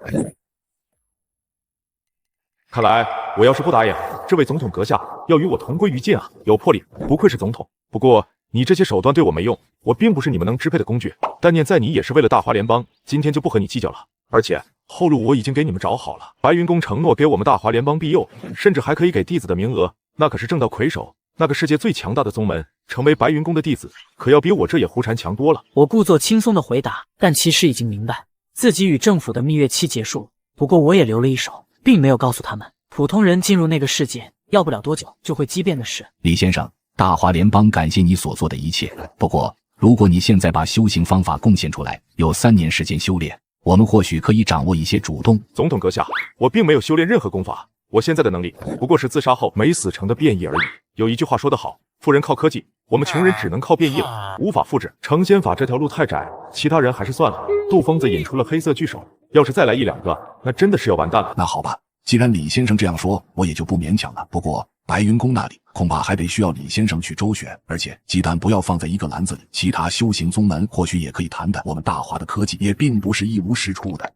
看来我要是不答应，这位总统阁下要与我同归于尽啊！有魄力，不愧是总统。不过你这些手段对我没用，我并不是你们能支配的工具。但念在你也是为了大华联邦，今天就不和你计较了。而且后路我已经给你们找好了，白云宫承诺给我们大华联邦庇佑，甚至还可以给弟子的名额，那可是正道魁首，那个世界最强大的宗门，成为白云宫的弟子，可要比我这野狐禅强多了。我故作轻松的回答，但其实已经明白自己与政府的蜜月期结束。不过我也留了一手，并没有告诉他们，普通人进入那个世界要不了多久就会畸变的事。李先生，大华联邦感谢你所做的一切。不过，如果你现在把修行方法贡献出来，有3年时间修炼，我们或许可以掌握一些主动。总统阁下，我并没有修炼任何功法，我现在的能力不过是自杀后没死成的变异而已。有一句话说得好，富人靠科技，我们穷人只能靠变异了，无法复制。成仙法这条路太窄，其他人还是算了。杜疯子引出了黑色巨手，要是再来1、2个，那真的是要完蛋了。那好吧，既然李先生这样说，我也就不勉强了。不过白云宫那里恐怕还得需要李先生去周旋，而且鸡蛋不要放在一个篮子里，其他修行宗门或许也可以谈谈。我们大华的科技也并不是一无是处的。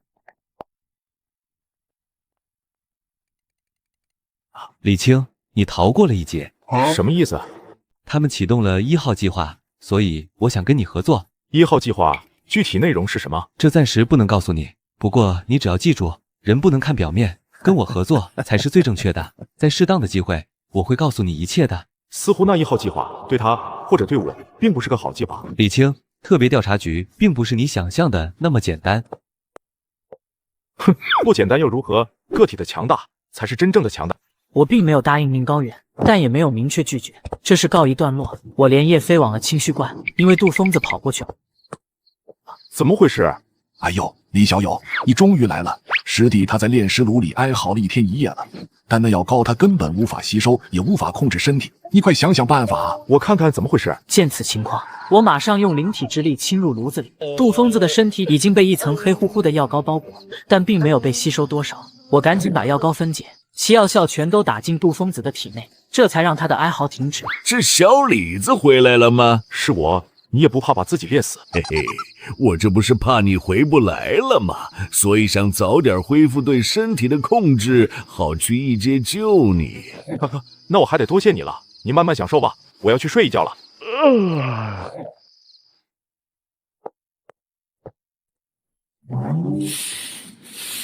李青，你逃过了一劫。什么意思？他们启动了1号计划，所以我想跟你合作。1号计划具体内容是什么？这暂时不能告诉你，不过你只要记住，人不能看表面，跟我合作才是最正确的。在适当的机会，我会告诉你一切的。似乎那1号计划对他或者对我并不是个好计划。李青，特别调查局并不是你想象的那么简单。哼，不简单又如何？个体的强大才是真正的强大。我并没有答应宁高远，但也没有明确拒绝。这事告一段落，我连夜飞往了清虚观，因为杜疯子跑过去了。怎么回事？哎呦，李小友，你终于来了！师弟他在炼尸炉里哀嚎了1天1夜了，但那药膏他根本无法吸收，也无法控制身体，你快想想办法！我看看怎么回事。见此情况，我马上用灵体之力侵入炉子里。杜疯子的身体已经被一层黑乎乎的药膏包裹，但并没有被吸收多少。我赶紧把药膏分解，其药效全都打进杜疯子的体内，这才让他的哀嚎停止。是小李子回来了吗？是我。你也不怕把自己练死？嘿嘿，我这不是怕你回不来了吗？所以想早点恢复对身体的控制，好去异界救你。那我还得多谢你了，你慢慢享受吧，我要去睡一觉了。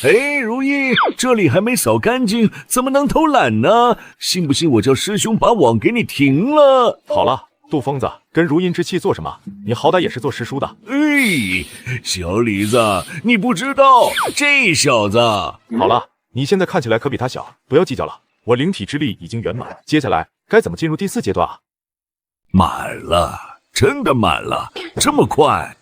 哎，如意，这里还没扫干净，怎么能偷懒呢？信不信我叫师兄把网给你停了？好了。杜疯子跟如阴之气做什么？你好歹也是做师叔的。哎，小李子，你不知道这小子。好了，你现在看起来可比他小，不要计较了。我灵体之力已经圆满，接下来该怎么进入第4阶段啊？满了，真的满了，这么快？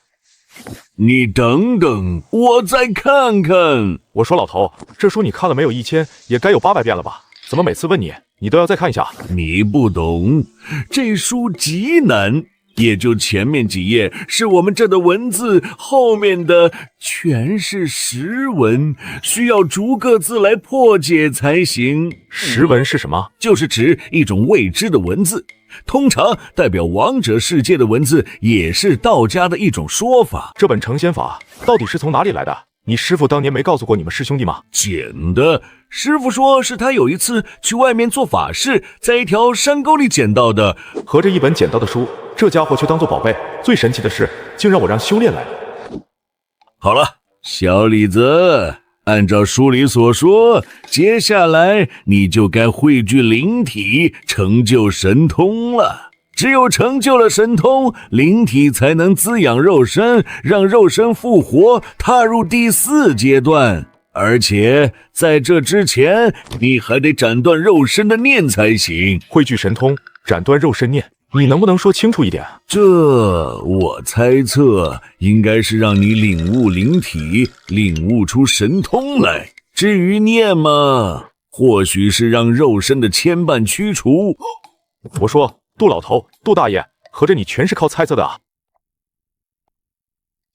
你等等，我再看看。我说老头，这书你看了没有1000，也该有800遍了吧？怎么每次问你都要再看一下？你不懂，这书极难，也就前面几页是我们这的文字，后面的全是实文，需要逐个字来破解才行。实文是什么？就是指一种未知的文字，通常代表王者世界的文字，也是道家的一种说法。这本成仙法到底是从哪里来的？你师父当年没告诉过你们师兄弟吗？捡的，师父说是他有一次去外面做法事，在一条山沟里捡到的。合着一本捡到的书，这家伙却当做宝贝。最神奇的是，竟让我让修炼来了。好了，小李子，按照书里所说，接下来你就该汇聚灵体，成就神通了。只有成就了神通，灵体才能滋养肉身，让肉身复活，踏入第4阶段。而且在这之前，你还得斩断肉身的念才行。汇聚神通，斩断肉身念，你能不能说清楚一点？这我猜测应该是让你领悟灵体，领悟出神通来。至于念嘛，或许是让肉身的牵绊驱除。我说杜老头，杜大爷，合着你全是靠猜测的啊？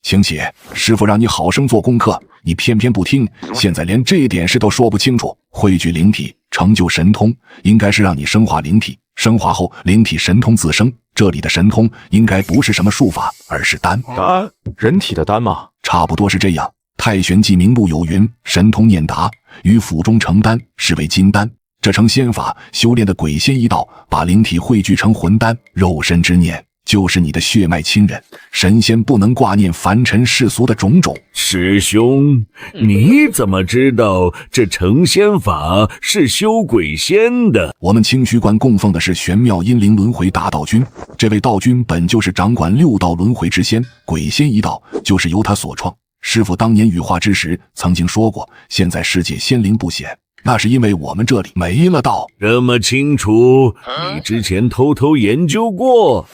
请起，师傅让你好生做功课，你偏偏不听，现在连这点事都说不清楚。汇聚灵体，成就神通，应该是让你升华灵体，升华后灵体神通自生。这里的神通应该不是什么术法，而是丹。丹？人体的丹吗？差不多是这样。太玄记名录有云：神通念达，于腹中成丹，是为金丹。这成仙法修炼的鬼仙一道，把灵体汇聚成魂丹，肉身之念就是你的血脉亲人。神仙不能挂念凡尘世俗的种种。师兄，你怎么知道这成仙法是修鬼仙的？我们清虚观供奉的是玄妙阴灵轮回大道君，这位道君本就是掌管6道轮回之仙，鬼仙一道就是由他所创。师父当年羽化之时曾经说过，现在世界仙灵不显，那是因为我们这里没了道。这么清楚，你之前偷偷研究过？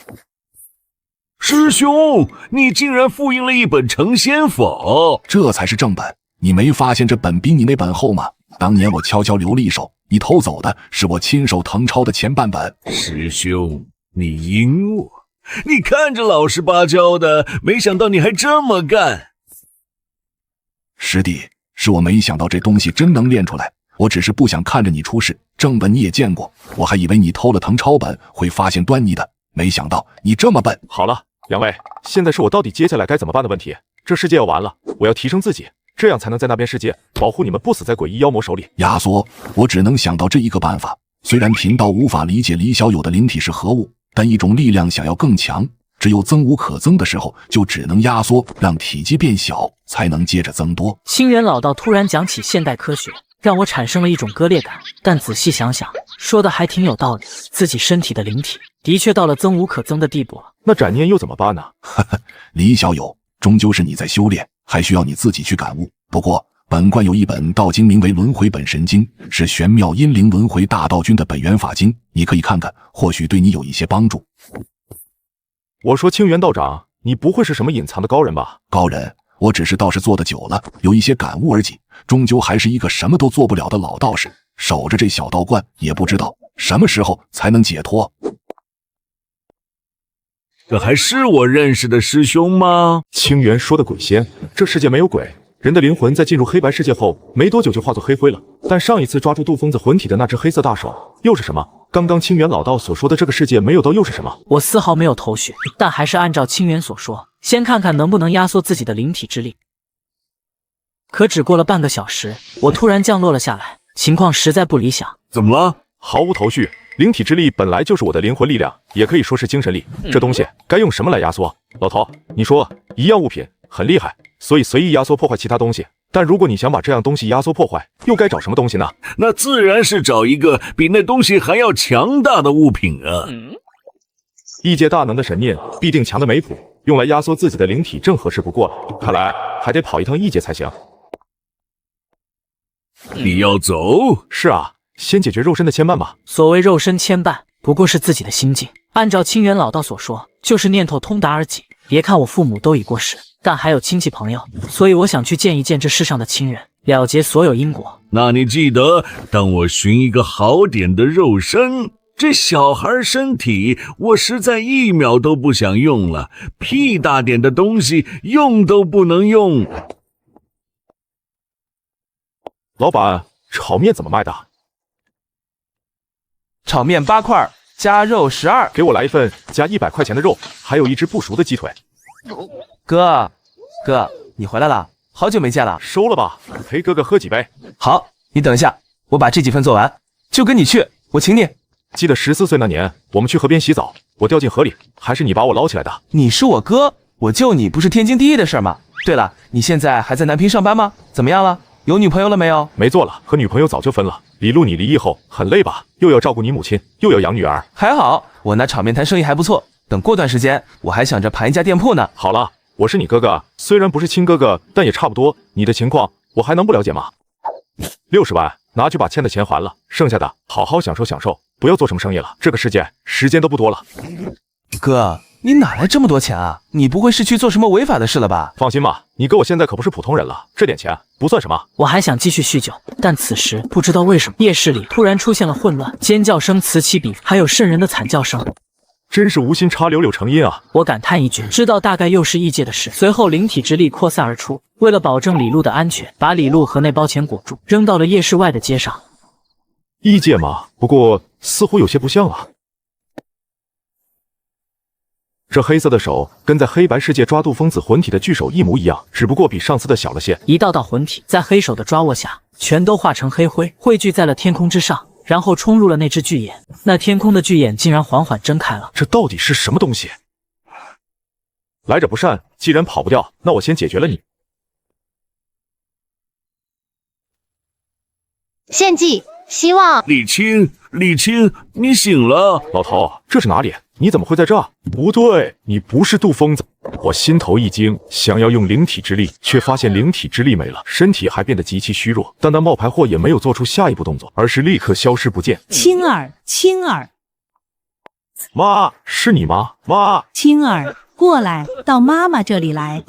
师兄，你竟然复印了一本成仙法，这才是正本。你没发现这本比你那本厚吗？当年我悄悄留了一手，你偷走的是我亲手誊抄的前半本。师兄，你阴我，你看着老实巴交的，没想到你还这么干。师弟，是我没想到这东西真能练出来，我只是不想看着你出事。正本你也见过，我还以为你偷了誊抄本会发现端倪的，没想到你这么笨。好了，两位，现在是我到底接下来该怎么办的问题。这世界要完了，我要提升自己，这样才能在那边世界保护你们不死在诡异妖魔手里。压缩，我只能想到这一个办法。虽然贫道无法理解李小友的灵体是何物，但一种力量想要更强，只有增无可增的时候，就只能压缩，让体积变小，才能接着增多。清源老道突然讲起现代科学，让我产生了一种割裂感，但仔细想想，说的还挺有道理。自己身体的灵体的确到了增无可增的地步了，那斩念又怎么办呢？李小友，终究是你在修炼，还需要你自己去感悟。不过本观有一本道经，名为《轮回本神经》，是玄妙阴灵轮回大道君的本源法经，你可以看看，或许对你有一些帮助。我说清源道长，你不会是什么隐藏的高人吧？高人，我只是道士做的久了，有一些感悟而已，终究还是一个什么都做不了的老道士，守着这小道观，也不知道什么时候才能解脱。这还是我认识的师兄吗？清源说的鬼仙，这世界没有鬼，人的灵魂在进入黑白世界后没多久就化作黑灰了。但上一次抓住杜疯子魂体的那只黑色大手又是什么？刚刚清源老道所说的这个世界没有道又是什么？我丝毫没有头绪，但还是按照清源所说，先看看能不能压缩自己的灵体之力。可只过了半个小时，我突然降落了下来，情况实在不理想。怎么了？毫无头绪。灵体之力本来就是我的灵魂力量，也可以说是精神力。这东西该用什么来压缩？老头，你说一样物品很厉害，所以随意压缩破坏其他东西。但如果你想把这样东西压缩破坏，又该找什么东西呢？那自然是找一个比那东西还要强大的物品啊！异界大能的神念必定强的没谱，用来压缩自己的灵体正合适不过了。看来还得跑一趟异界才行。你要走？是啊。先解决肉身的牵绊吧。所谓肉身牵绊，不过是自己的心境。按照清源老道所说，就是念头通达而己。别看我父母都已过世，但还有亲戚朋友，所以我想去见一见这世上的亲人，了结所有因果。那你记得，当我寻一个好点的肉身，这小孩身体我实在1秒都不想用了，屁大点的东西用都不能用。老板，炒面怎么卖的？炒面8块，加肉12，给我来一份加100块钱的肉，还有一只不熟的鸡腿。哥，你回来了，好久没见了。收了吧，陪哥哥喝几杯。好，你等一下，我把这几份做完，就跟你去，我请你。记得14岁那年，我们去河边洗澡，我掉进河里，还是你把我捞起来的。你是我哥，我救你不是天经地义的事吗？对了，你现在还在南平上班吗？怎么样了？有女朋友了没有？没做了，和女朋友早就分了。李璐，你离异后很累吧？又要照顾你母亲，又要养女儿。还好，我那炒面摊生意还不错。等过段时间，我还想着盘一家店铺呢。好了，我是你哥哥，虽然不是亲哥哥，但也差不多。你的情况我还能不了解吗？60万，拿去把欠的钱还了，剩下的好好享受享受，不要做什么生意了。这个世界时间都不多了。哥，你哪来这么多钱啊？你不会是去做什么违法的事了吧？放心吧，你哥我现在可不是普通人了，这点钱不算什么。我还想继续酗酒，但此时不知道为什么夜市里突然出现了混乱，尖叫声此起彼伏，还有瘆人的惨叫声。真是无心插柳柳成荫啊！我感叹一句，知道大概又是异界的事。随后灵体之力扩散而出，为了保证李璐的安全，把李璐和那包钱裹住，扔到了夜市外的街上。异界嘛，不过似乎有些不像啊。这黑色的手跟在黑白世界抓杜疯子魂体的巨手一模一样，只不过比上次的小了些。一道道魂体在黑手的抓握下，全都化成黑灰，汇聚在了天空之上，然后冲入了那只巨眼。那天空的巨眼竟然缓缓睁开了。这到底是什么东西？来者不善，既然跑不掉，那我先解决了你。献祭，希望。李青，你醒了。老头，这是哪里？你怎么会在这？不对，你不是杜疯子。我心头一惊，想要用灵体之力，却发现灵体之力没了，身体还变得极其虚弱。但那冒牌货也没有做出下一步动作，而是立刻消失不见。青儿，妈，是你吗？妈，青儿，过来，到妈妈这里来。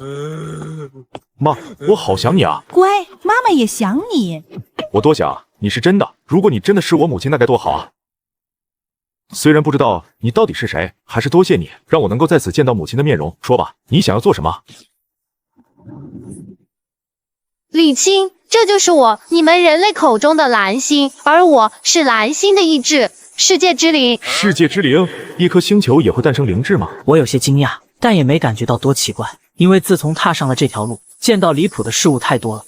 妈，我好想你啊。乖，妈妈也想你。我多想，你是真的。如果你真的是我母亲，那该多好啊。虽然不知道你到底是谁，还是多谢你让我能够在此见到母亲的面容。说吧，你想要做什么？李青，这就是我，你们人类口中的蓝星，而我是蓝星的意志，世界之灵。世界之灵，一颗星球也会诞生灵智吗？我有些惊讶，但也没感觉到多奇怪，因为自从踏上了这条路，见到离谱的事物太多了。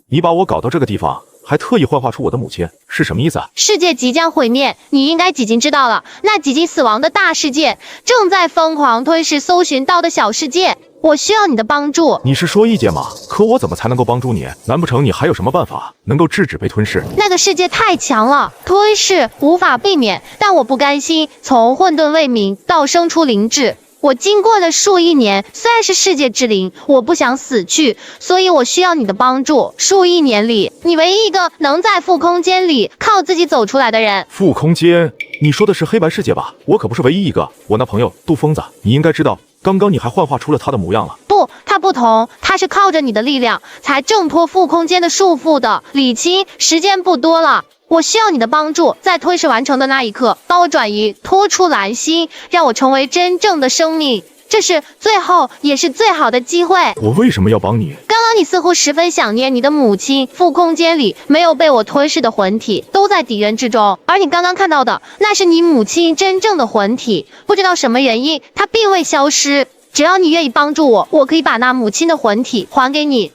你把我搞到这个地方，还特意幻化出我的母亲，是什么意思啊？世界即将毁灭，你应该几经知道了。那几经死亡的大世界正在疯狂吞噬搜寻到的小世界，我需要你的帮助。你是说异界吗？可我怎么才能够帮助你？难不成你还有什么办法能够制止被吞噬？那个世界太强了，吞噬无法避免，但我不甘心从混沌未泯到生出灵智。我经过了数亿年，虽然是世界之灵，我不想死去，所以我需要你的帮助。数亿年里，你唯一一个能在负空间里靠自己走出来的人。负空间？你说的是黑白世界吧？我可不是唯一一个。我那朋友杜疯子，你应该知道，刚刚你还幻化出了他的模样了。不，他不同，他是靠着你的力量才挣脱负空间的束缚的。李青，时间不多了。我需要你的帮助，在推事完成的那一刻，帮我转移，拖出蓝星，让我成为真正的生命。这是最后也是最好的机会。我为什么要帮你？刚刚你似乎十分想念你的母亲，负空间里没有被我吞噬的魂体都在敌人之中，而你刚刚看到的，那是你母亲真正的魂体。不知道什么原因，它并未消失。只要你愿意帮助我，我可以把那母亲的魂体还给你。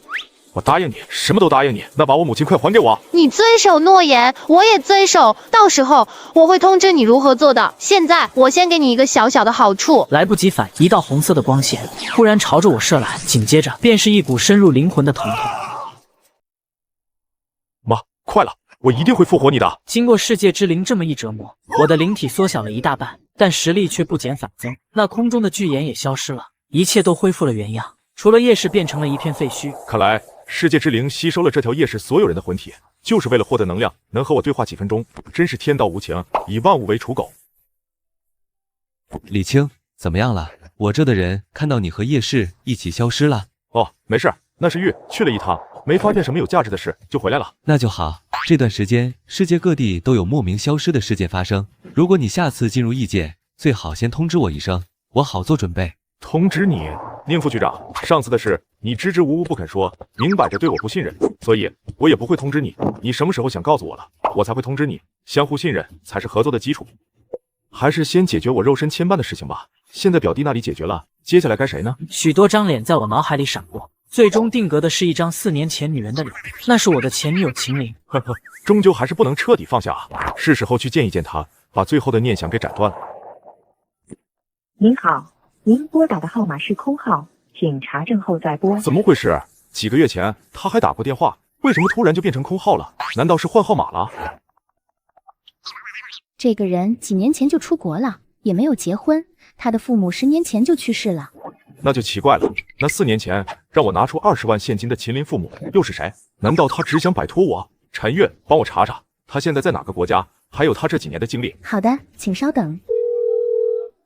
我答应你，什么都答应你。那把我母亲快还给我！你遵守诺言，我也遵守。到时候我会通知你如何做的。现在我先给你一个小小的好处。来不及反，一道红色的光线突然朝着我射来，紧接着便是一股深入灵魂的疼痛。妈，快了，我一定会复活你的。经过世界之灵这么一折磨，我的灵体缩小了一大半，但实力却不减反增。那空中的巨岩也消失了，一切都恢复了原样，除了夜视变成了一片废墟。看来世界之灵吸收了这条夜市所有人的魂体，就是为了获得能量，能和我对话几分钟，真是天道无情，以万物为刍狗。李青，怎么样了？我这的人看到你和叶氏一起消失了。哦，没事，那是玉去了一趟，没发现什么有价值的事，就回来了。那就好。这段时间世界各地都有莫名消失的事件发生，如果你下次进入异界，最好先通知我一声，我好做准备。通知你？宁副局长，上次的事你支支吾吾不肯说，明摆着对我不信任，所以我也不会通知你。你什么时候想告诉我了，我才会通知你。相互信任才是合作的基础。还是先解决我肉身牵绊的事情吧。现在表弟那里解决了，接下来该谁呢？许多张脸在我脑海里闪过，最终定格的是一张4年前女人的脸，那是我的前女友秦岭。呵呵，终究还是不能彻底放下啊，是时候去见一见她，把最后的念想给斩断了。您好，您拨打的号码是空号，请查证后再拨。怎么回事？几个月前他还打过电话，为什么突然就变成空号了？难道是换号码了？这个人几年前就出国了，也没有结婚，他的父母10年前就去世了。那就奇怪了，那4年前让我拿出20万现金的秦林父母又是谁？难道他只想摆脱我？陈月，帮我查查他现在在哪个国家，还有他这几年的经历。好的，请稍等。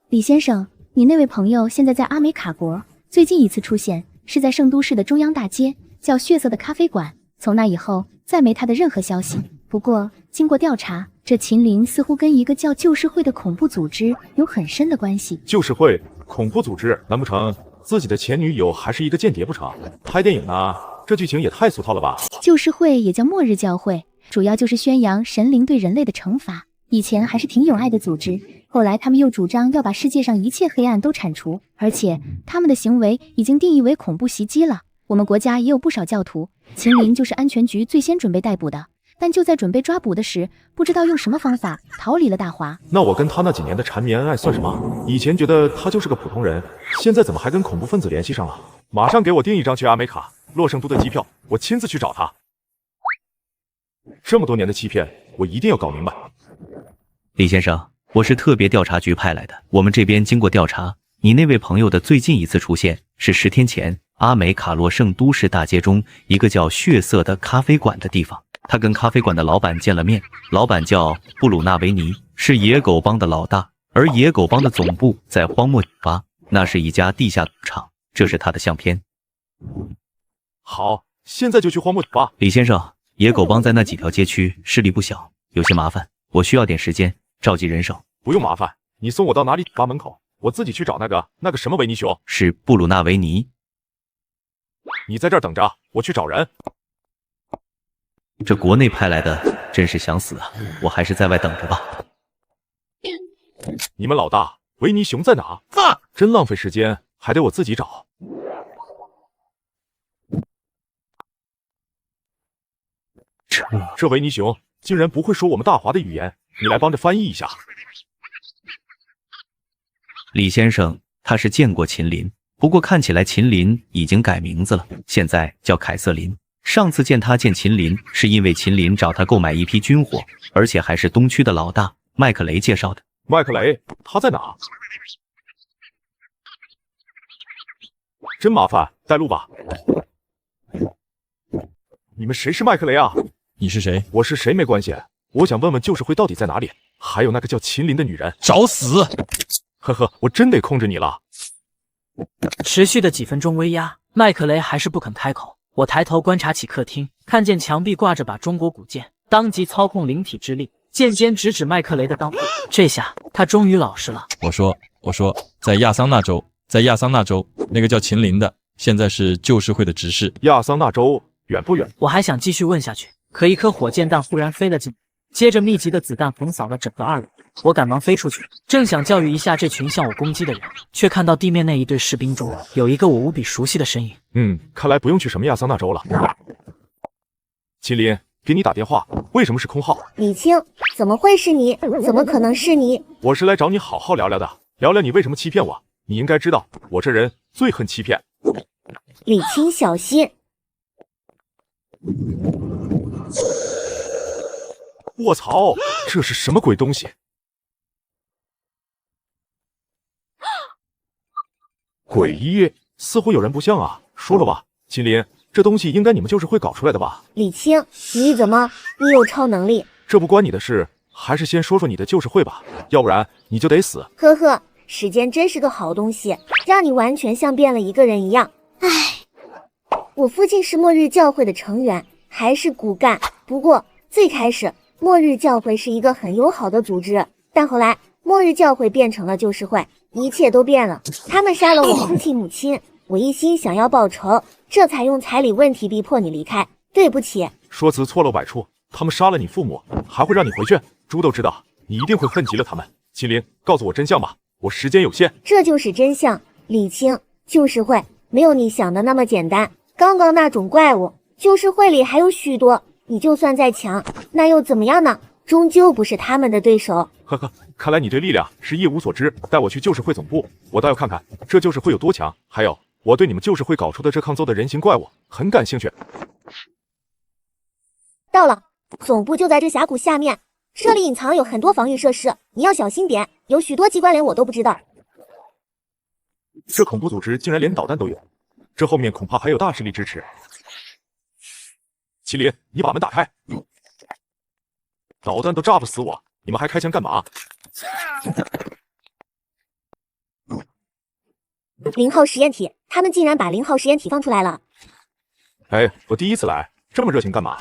李先生，你那位朋友现在在阿美卡国，最近一次出现是在圣都市的中央大街，叫血色的咖啡馆。从那以后再没他的任何消息。不过经过调查，这秦林似乎跟一个叫救世会的恐怖组织有很深的关系。救世会恐怖组织？难不成自己的前女友还是一个间谍不成？拍电影呢？这剧情也太俗套了吧。救世会也叫末日教会，主要就是宣扬神灵对人类的惩罚，以前还是挺有爱的组织，后来他们又主张要把世界上一切黑暗都铲除，而且他们的行为已经定义为恐怖袭击了。我们国家也有不少教徒，秦林就是安全局最先准备逮捕的，但就在准备抓捕的时，不知道用什么方法逃离了大华。那我跟他那几年的缠绵恩爱算什么？以前觉得他就是个普通人，现在怎么还跟恐怖分子联系上了？马上给我订一张去阿美卡洛圣都的机票，我亲自去找他。这么多年的欺骗，我一定要搞明白。李先生，我是特别调查局派来的，我们这边经过调查，你那位朋友的最近一次出现是10天前阿美卡洛圣都市大街中一个叫血色的咖啡馆的地方。他跟咖啡馆的老板见了面，老板叫布鲁纳维尼，是野狗帮的老大，而野狗帮的总部在荒漠酒吧，那是一家地下赌场，这是他的相片。好，现在就去荒漠酒吧。李先生，野狗帮在那几条街区势力不小，有些麻烦，我需要点时间召集人手。不用麻烦，你送我到哪里酒吧门口，我自己去找那个什么维尼熊。是布鲁纳维尼。你在这儿等着，我去找人。这国内派来的真是想死啊，我还是在外等着吧。你们老大维尼熊在哪？真浪费时间，还得我自己找。这维尼熊竟然不会说我们大华的语言，你来帮着翻译一下。李先生，他是见过秦林，不过看起来秦林已经改名字了，现在叫凯瑟琳。上次见秦林，是因为秦林找他购买一批军火，而且还是东区的老大麦克雷介绍的。麦克雷，他在哪？真麻烦，带路吧。你们谁是麦克雷啊？你是谁？我是谁没关系，我想问问救世会到底在哪里？还有那个叫秦林的女人，找死！呵呵，我真得控制你了。持续的几分钟威压，麦克雷还是不肯开口。我抬头观察起客厅，看见墙壁挂着把中国古剑，当即操控灵体之力，剑尖直指麦克雷的裆部。这下他终于老实了。我说，在亚桑那州，那个叫秦林的，现在是救世会的执事。亚桑那州远不远？我还想继续问下去，可一颗火箭弹忽然飞了进来，接着密集的子弹横扫了整个2楼。我赶忙飞出去，正想教育一下这群向我攻击的人，却看到地面那一队士兵中有一个我无比熟悉的身影。看来不用去什么亚桑那州了。秦林，给你打电话，为什么是空号？李青，怎么会是你？怎么可能是你？我是来找你好好聊聊的，聊聊你为什么欺骗我。你应该知道，我这人最恨欺骗。李青，小心！卧槽，这是什么鬼东西？诡异，似乎有人不像啊。说了吧，秦林，这东西应该你们救世会搞出来的吧？李青，你怎么？你有超能力？这不关你的事，还是先说说你的救世会吧，要不然你就得死。呵呵，时间真是个好东西，让你完全像变了一个人一样。唉，我父亲是末日教会的成员，还是骨干。不过最开始，末日教会是一个很友好的组织，但后来末日教会变成了救世会，一切都变了。他们杀了我父亲母亲，我一心想要报仇，这才用彩礼问题逼迫你离开。对不起。说辞错漏百出，他们杀了你父母，还会让你回去？猪都知道，你一定会恨极了他们。秦林，告诉我真相吧，我时间有限。这就是真相，李青，救世会没有你想的那么简单。刚刚那种怪物，救世会里还有许多，你就算再强，那又怎么样呢？终究不是他们的对手。呵呵，看来你对力量是一无所知。带我去救世会总部，我倒要看看这救世会有多强。还有，我对你们救世会搞出的这抗揍的人形怪物很感兴趣。到了，总部就在这峡谷下面，这里隐藏有很多防御设施，你要小心点，有许多机关连我都不知道。这恐怖组织竟然连导弹都有，这后面恐怕还有大势力支持。麒麟，你把门打开，导弹都炸不死我，你们还开枪干嘛？0号实验体，他们竟然把0号实验体放出来了。哎，我第一次来，这么热情干嘛？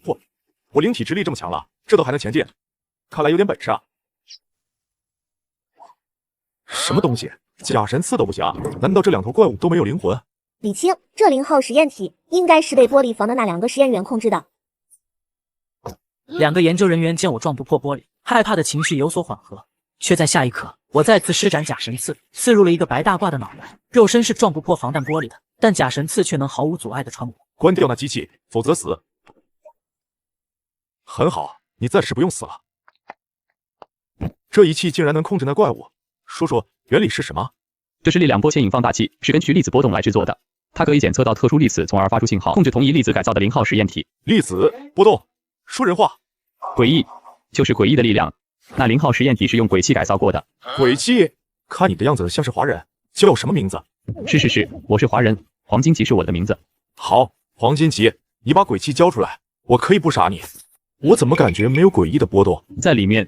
嚯，我灵体之力这么强了，这都还能前进，看来有点本事啊。什么东西？假神刺都不行？难道这两头怪物都没有灵魂？李青，这0号实验体应该是被玻璃房的那2个实验员控制的。2个研究人员见我撞不破玻璃，害怕的情绪有所缓和，却在下一刻，我再次施展假神刺，刺入了一个白大褂的脑袋。肉身是撞不破防弹玻璃的，但假神刺却能毫无阻碍的穿过。关掉那机器，否则死。很好，你暂时不用死了。这仪器竟然能控制那怪物，说说原理是什么？这是力量波牵引放大器，是根据粒子波动来制作的。它可以检测到特殊粒子，从而发出信号，控制同一粒子改造的0号实验体。粒子波动，说人话。诡异，就是诡异的力量。那0号实验体是用鬼气改造过的。鬼气？看你的样子像是华人，叫什么名字？是，我是华人，黄金吉是我的名字。好，黄金吉，你把鬼气交出来，我可以不杀你。我怎么感觉没有诡异的波动？在里面。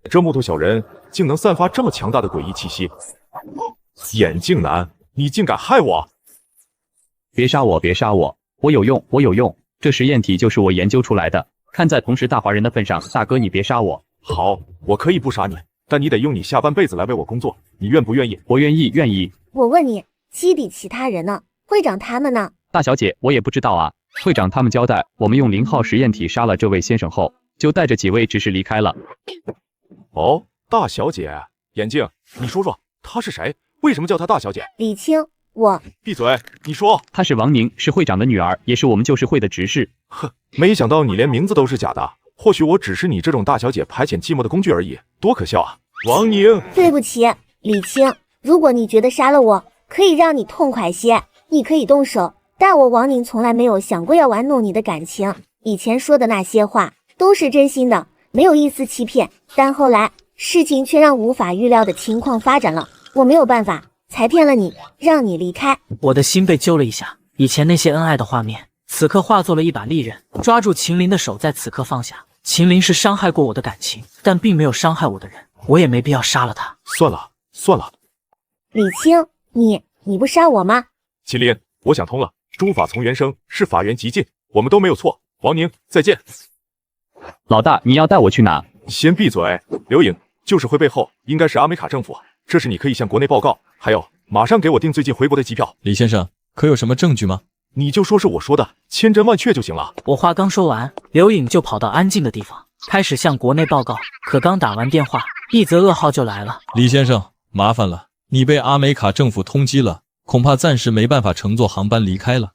这木头小人竟能散发这么强大的诡异气息。眼镜男，你竟敢害我！别杀我，我有用，这实验体就是我研究出来的。看在同是大华人的份上，大哥你别杀我。好，我可以不杀你，但你得用你下半辈子来为我工作，你愿不愿意？我愿意。我问你，基地其他人呢？会长他们呢？大小姐，我也不知道啊。会长他们交代，我们用0号实验体杀了这位先生后，就带着几位执事离开了。哦，大小姐，眼镜，你说说她是谁？为什么叫她大小姐？李青，我闭嘴，你说。她是王宁，是会长的女儿，也是我们救世会的执事。呵，没想到你连名字都是假的。或许我只是你这种大小姐排遣寂寞的工具而已，多可笑啊！王宁，对不起，李青，如果你觉得杀了我可以让你痛快些，你可以动手。但我王宁从来没有想过要玩弄你的感情，以前说的那些话都是真心的，没有一丝欺骗。但后来事情却让无法预料的情况发展了，我没有办法，才骗了你，让你离开。我的心被揪了一下，以前那些恩爱的画面，此刻化作了一把利刃，抓住秦林的手，在此刻放下。秦林是伤害过我的感情，但并没有伤害我的人，我也没必要杀了他。算了算了，李青，你不杀我吗？秦林，我想通了，诸法从缘生，是法缘极尽，我们都没有错。王宁，再见。老大，你要带我去哪？先闭嘴！刘颖，旧社会背后应该是阿美卡政府，这是你可以向国内报告。还有，马上给我订最近回国的机票。李先生，可有什么证据吗？你就说是我说的，千真万确就行了。我话刚说完，刘颖就跑到安静的地方，开始向国内报告。可刚打完电话，一则噩耗就来了。李先生，麻烦了，你被阿美卡政府通缉了，恐怕暂时没办法乘坐航班离开了。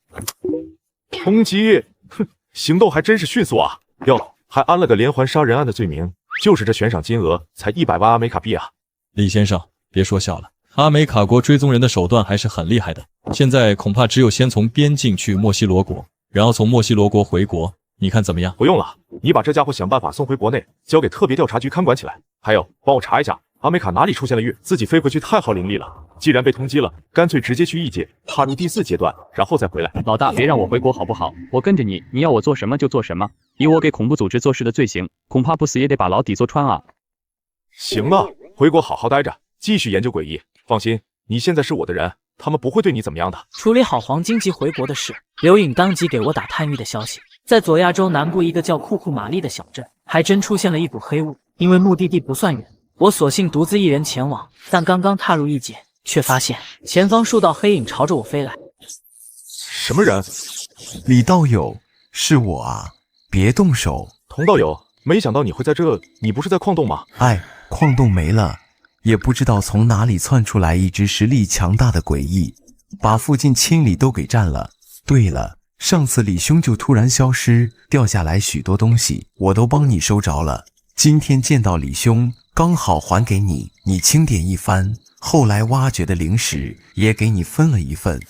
通缉？哼，行动还真是迅速啊！哟，还安了个连环杀人案的罪名，就是这悬赏金额才100万阿美卡币啊！李先生，别说笑了，阿美卡国追踪人的手段还是很厉害的。现在恐怕只有先从边境去墨西罗国，然后从墨西罗国回国，你看怎么样？不用了，你把这家伙想办法送回国内，交给特别调查局看管起来。还有，帮我查一下阿美卡哪里出现了月，自己飞回去太耗灵力了。既然被通缉了，干脆直接去异界踏入第4阶段，然后再回来。老大，别让我回国好不好？我跟着你，你要我做什么就做什么。以我给恐怖组织做事的罪行，恐怕不死也得把牢底坐穿啊！行了，回国好好待着，继续研究诡异。放心，你现在是我的人，他们不会对你怎么样的。处理好黄金级回国的事，刘颖当即给我打探狱的消息。在左亚州南部一个叫库库玛丽的小镇，还真出现了一股黑雾。因为目的地不算远，我索性独自一人前往。但刚刚踏入异界，却发现前方数道黑影朝着我飞来。什么人？李道友，是我啊，别动手。童道友，没想到你会在这，你不是在矿洞吗？哎，矿洞没了，也不知道从哪里窜出来一只实力强大的诡异，把附近千里都给占了。对了，上次李兄就突然消失，掉下来许多东西，我都帮你收着了。今天见到李兄，刚好还给你，你清点一番。后来挖掘的灵石也给你分了一份。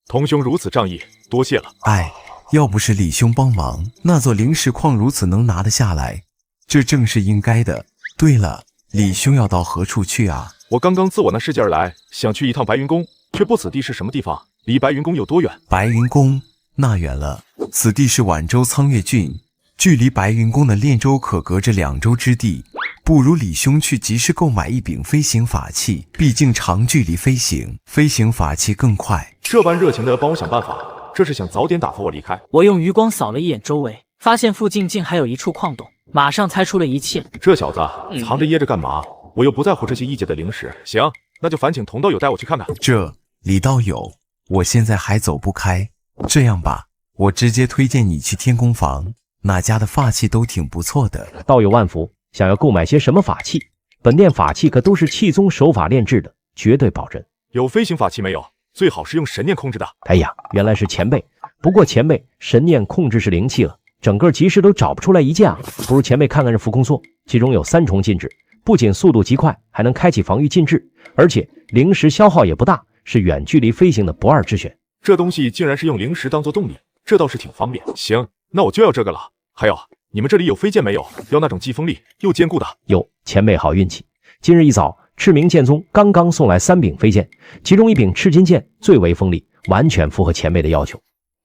童兄如此仗义，多谢了。哎，要不是李兄帮忙，那座灵石矿如此能拿得下来，这正是应该的。对了，李兄要到何处去啊？我刚刚自我那世界而来，想去一趟白云宫，却不此地是什么地方，离白云宫有多远？白云宫那远了，此地是皖州苍月郡，距离白云宫的练州可隔着2州之地。不如李兄去集市购买一柄飞行法器，毕竟长距离飞行，飞行法器更快。这般热情的帮我想办法，这是想早点打发我离开。我用余光扫了一眼周围，发现附近竟还有一处矿洞，马上猜出了一切。这小子藏着掖着干嘛？我又不在乎这些异界的灵石。行，那就烦请童道友带我去看看。这李道友，我现在还走不开，这样吧，我直接推荐你去天宫坊，哪家的法器都挺不错的。道友万福。想要购买些什么法器？本店法器可都是气宗手法炼制的，绝对保真。有飞行法器没有？最好是用神念控制的。哎呀，原来是前辈。不过前辈，神念控制是灵气了，整个集市都找不出来一件啊。不如前辈看看这浮空梭，其中有3重禁制，不仅速度极快，还能开启防御禁制，而且灵石消耗也不大，是远距离飞行的不二之选。这东西竟然是用灵石当做动力，这倒是挺方便。行，那我就要这个了。还有，你们这里有飞剑没有？要那种既锋利又坚固的。有，前辈好运气。今日一早，赤明剑宗刚刚送来3柄飞剑，其中一柄赤金剑最为锋利，完全符合前辈的要求。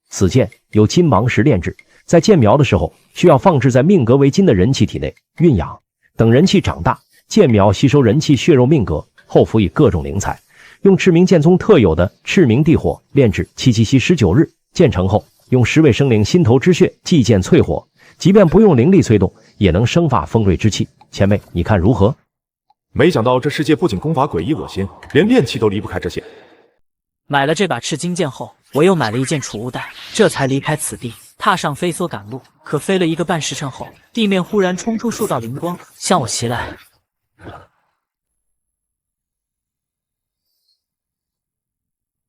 此剑由金芒石炼制，在剑苗的时候需要放置在命格为金的人气体内蕴养，等人气长大，剑苗吸收人气血肉命格后，辅以各种灵材，用赤明剑宗特有的赤明地火炼制77719日，剑成后用10位生灵心头之血祭剑淬火，即便不用灵力催动，也能生发锋锐之气。前辈，你看如何？没想到这世界不仅功法诡异恶心，连炼器都离不开这些。买了这把赤金剑后，我又买了一件储物袋，这才离开此地，踏上飞梭赶路。可飞了1个半时辰后，地面忽然冲出数道灵光，向我袭来。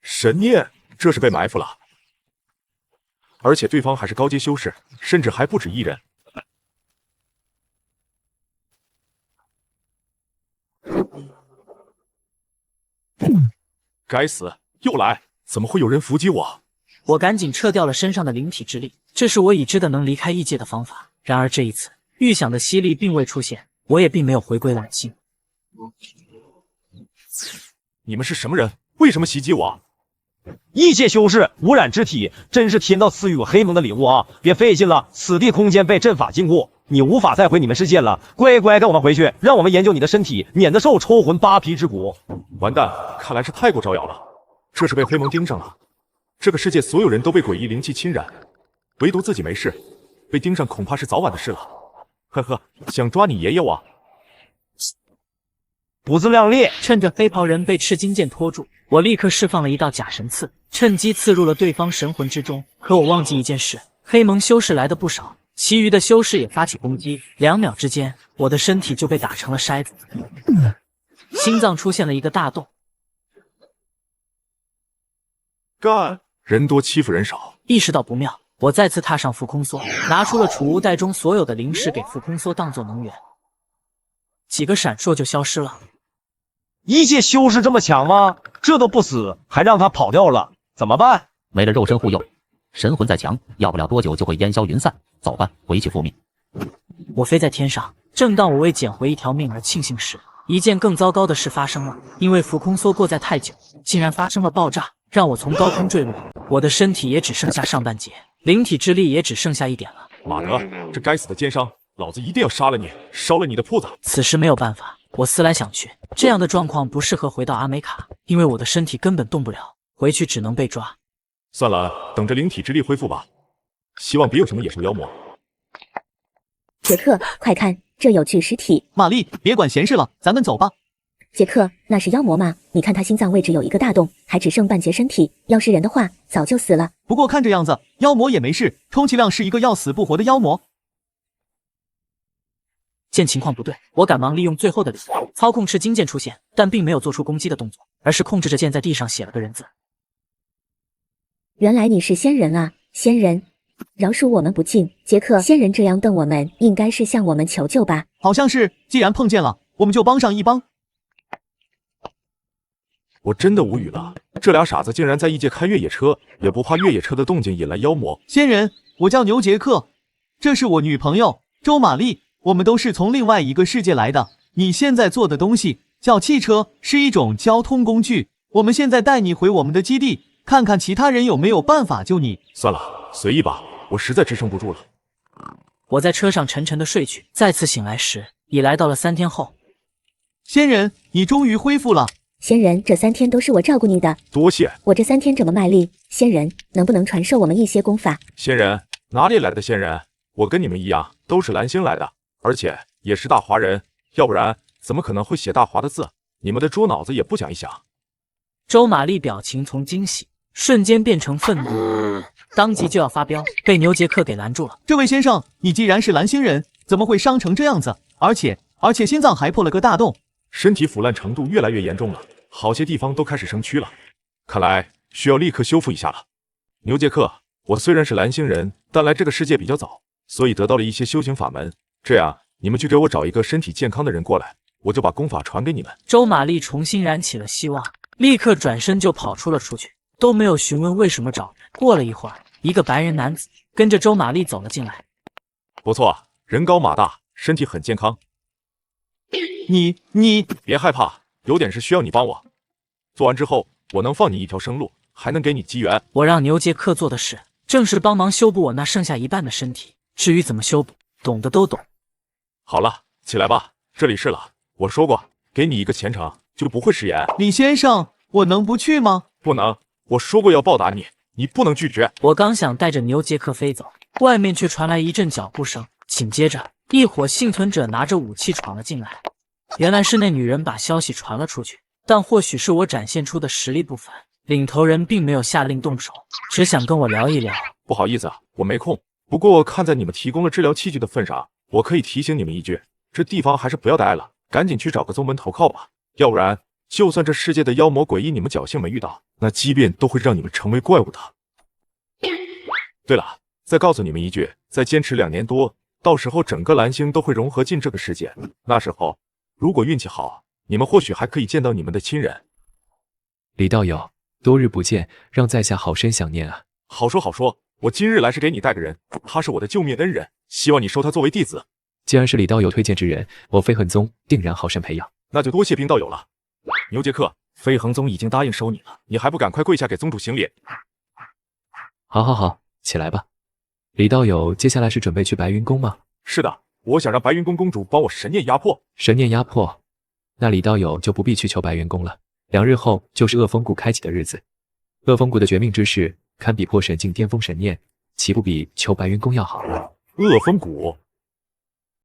神念，这是被埋伏了。而且对方还是高阶修士，甚至还不止1人。该死，又来！怎么会有人伏击我？我赶紧撤掉了身上的灵体之力，这是我已知的能离开异界的方法。然而这一次，预想的吸力并未出现，我也并没有回归蓝星。你们是什么人？为什么袭击我？异界修士，污染之体，真是天道赐予我黑蒙的礼物啊！别费劲了，此地空间被阵法禁锢，你无法再回你们世界了。乖乖跟我们回去，让我们研究你的身体，免得受抽魂扒皮之苦。完蛋，看来是太过招摇了，这是被黑蒙盯上了。这个世界所有人都被诡异灵气侵染，唯独自己没事，被盯上恐怕是早晚的事了。呵呵，想抓你爷爷我？不自量力！趁着黑袍人被赤金剑拖住，我立刻释放了一道假神刺，趁机刺入了对方神魂之中。可我忘记一件事，黑蒙修士来的不少，其余的修士也发起攻击。2秒之间，我的身体就被打成了筛子，心脏出现了一个大洞。干！人多欺负人少。意识到不妙，我再次踏上浮空梭，拿出了储物袋中所有的灵石，给浮空梭当作能源。几个闪烁就消失了。异界修士这么强吗？这都不死，还让他跑掉了，怎么办？没了肉身护佑，神魂再强，要不了多久就会烟消云散。走吧，回去复命。我飞在天上，正当我为捡回一条命而庆幸时，一件更糟糕的事发生了。因为浮空梭过载太久，竟然发生了爆炸，让我从高空坠落。我的身体也只剩下上半截，灵体之力也只剩下一点了。马德，这该死的奸商，老子一定要杀了你，烧了你的铺子！此时没有办法，我思来想去，这样的状况不适合回到阿美卡，因为我的身体根本动不了，回去只能被抓。算了，等着灵体之力恢复吧。希望别有什么野兽妖魔。杰克，快看，这有具尸体。玛丽，别管闲事了，咱们走吧。杰克，那是妖魔吗？你看他心脏位置有一个大洞，还只剩半截身体，要是人的话，早就死了。不过看这样子，妖魔也没事，充其量是一个要死不活的妖魔。见情况不对，我赶忙利用最后的力操控赤金剑出现，但并没有做出攻击的动作，而是控制着剑在地上写了个人字。原来你是仙人啊，仙人，饶恕我们不敬。杰克，仙人这样瞪我们，应该是向我们求救吧？好像是，既然碰见了，我们就帮上一帮。我真的无语了，这俩傻子竟然在异界开越野车，也不怕越野车的动静引来妖魔。仙人，我叫牛杰克，这是我女朋友周玛丽，我们都是从另外一个世界来的。你现在坐的东西叫汽车，是一种交通工具。我们现在带你回我们的基地，看看其他人有没有办法救你。算了，随意吧，我实在支撑不住了。我在车上沉沉的睡去，再次醒来时已来到了3天后。仙人，你终于恢复了。仙人，这3天都是我照顾你的，多谢。我这3天这么卖力，仙人能不能传授我们一些功法？仙人？哪里来的仙人？我跟你们一样，都是蓝星来的，而且也是大华人，要不然怎么可能会写大华的字？你们的猪脑子也不想一想。周玛丽表情从惊喜瞬间变成愤怒，当即就要发飙，被牛杰克给拦住了。这位先生，你既然是蓝星人，怎么会伤成这样子？而且心脏还破了个大洞。身体腐烂程度越来越严重了，好些地方都开始生蛆了，看来需要立刻修复一下了。牛杰克，我虽然是蓝星人，但来这个世界比较早，所以得到了一些修行法门。这样，你们去给我找一个身体健康的人过来，我就把功法传给你们。周玛丽重新燃起了希望，立刻转身就跑出了出去，都没有询问为什么找人。过了一会儿，一个白人男子跟着周玛丽走了进来。不错，人高马大，身体很健康。你别害怕，有点事需要你帮我。做完之后，我能放你一条生路，还能给你机缘。我让牛杰克做的事，正是帮忙修补我那剩下一半的身体。至于怎么修补，懂的都懂。好了，起来吧，这里是了。我说过，给你一个前程，就不会食言。李先生，我能不去吗？不能，我说过要报答你，你不能拒绝。我刚想带着牛杰克飞走，外面却传来一阵脚步声，紧接着一伙幸存者拿着武器闯了进来。原来是那女人把消息传了出去，但或许是我展现出的实力不凡，领头人并没有下令动手，只想跟我聊一聊。不好意思，我没空。不过看在你们提供了治疗器具的份上，我可以提醒你们一句，这地方还是不要待了，赶紧去找个宗门投靠吧。要不然，就算这世界的妖魔诡异你们侥幸没遇到，那畸变都会让你们成为怪物的。对了，再告诉你们一句，再坚持2年多，到时候整个蓝星都会融合进这个世界，那时候如果运气好，你们或许还可以见到你们的亲人。李道友，多日不见，让在下好生想念啊。好说好说，我今日来是给你带个人，他是我的救命恩人，希望你收他作为弟子。既然是李道友推荐之人，我飞恨宗定然好生培养。那就多谢冰道友了。牛杰克，飞恒宗已经答应收你了，你还不赶快跪下给宗主行礼？好，好，好，起来吧。李道友，接下来是准备去白云宫吗？是的，我想让白云宫公主帮我神念压迫。神念压迫，那李道友就不必去求白云宫了。2日后就是恶风谷开启的日子，恶风谷的绝命之势堪比破神境巅峰神念，岂不比求白云宫要好？恶风谷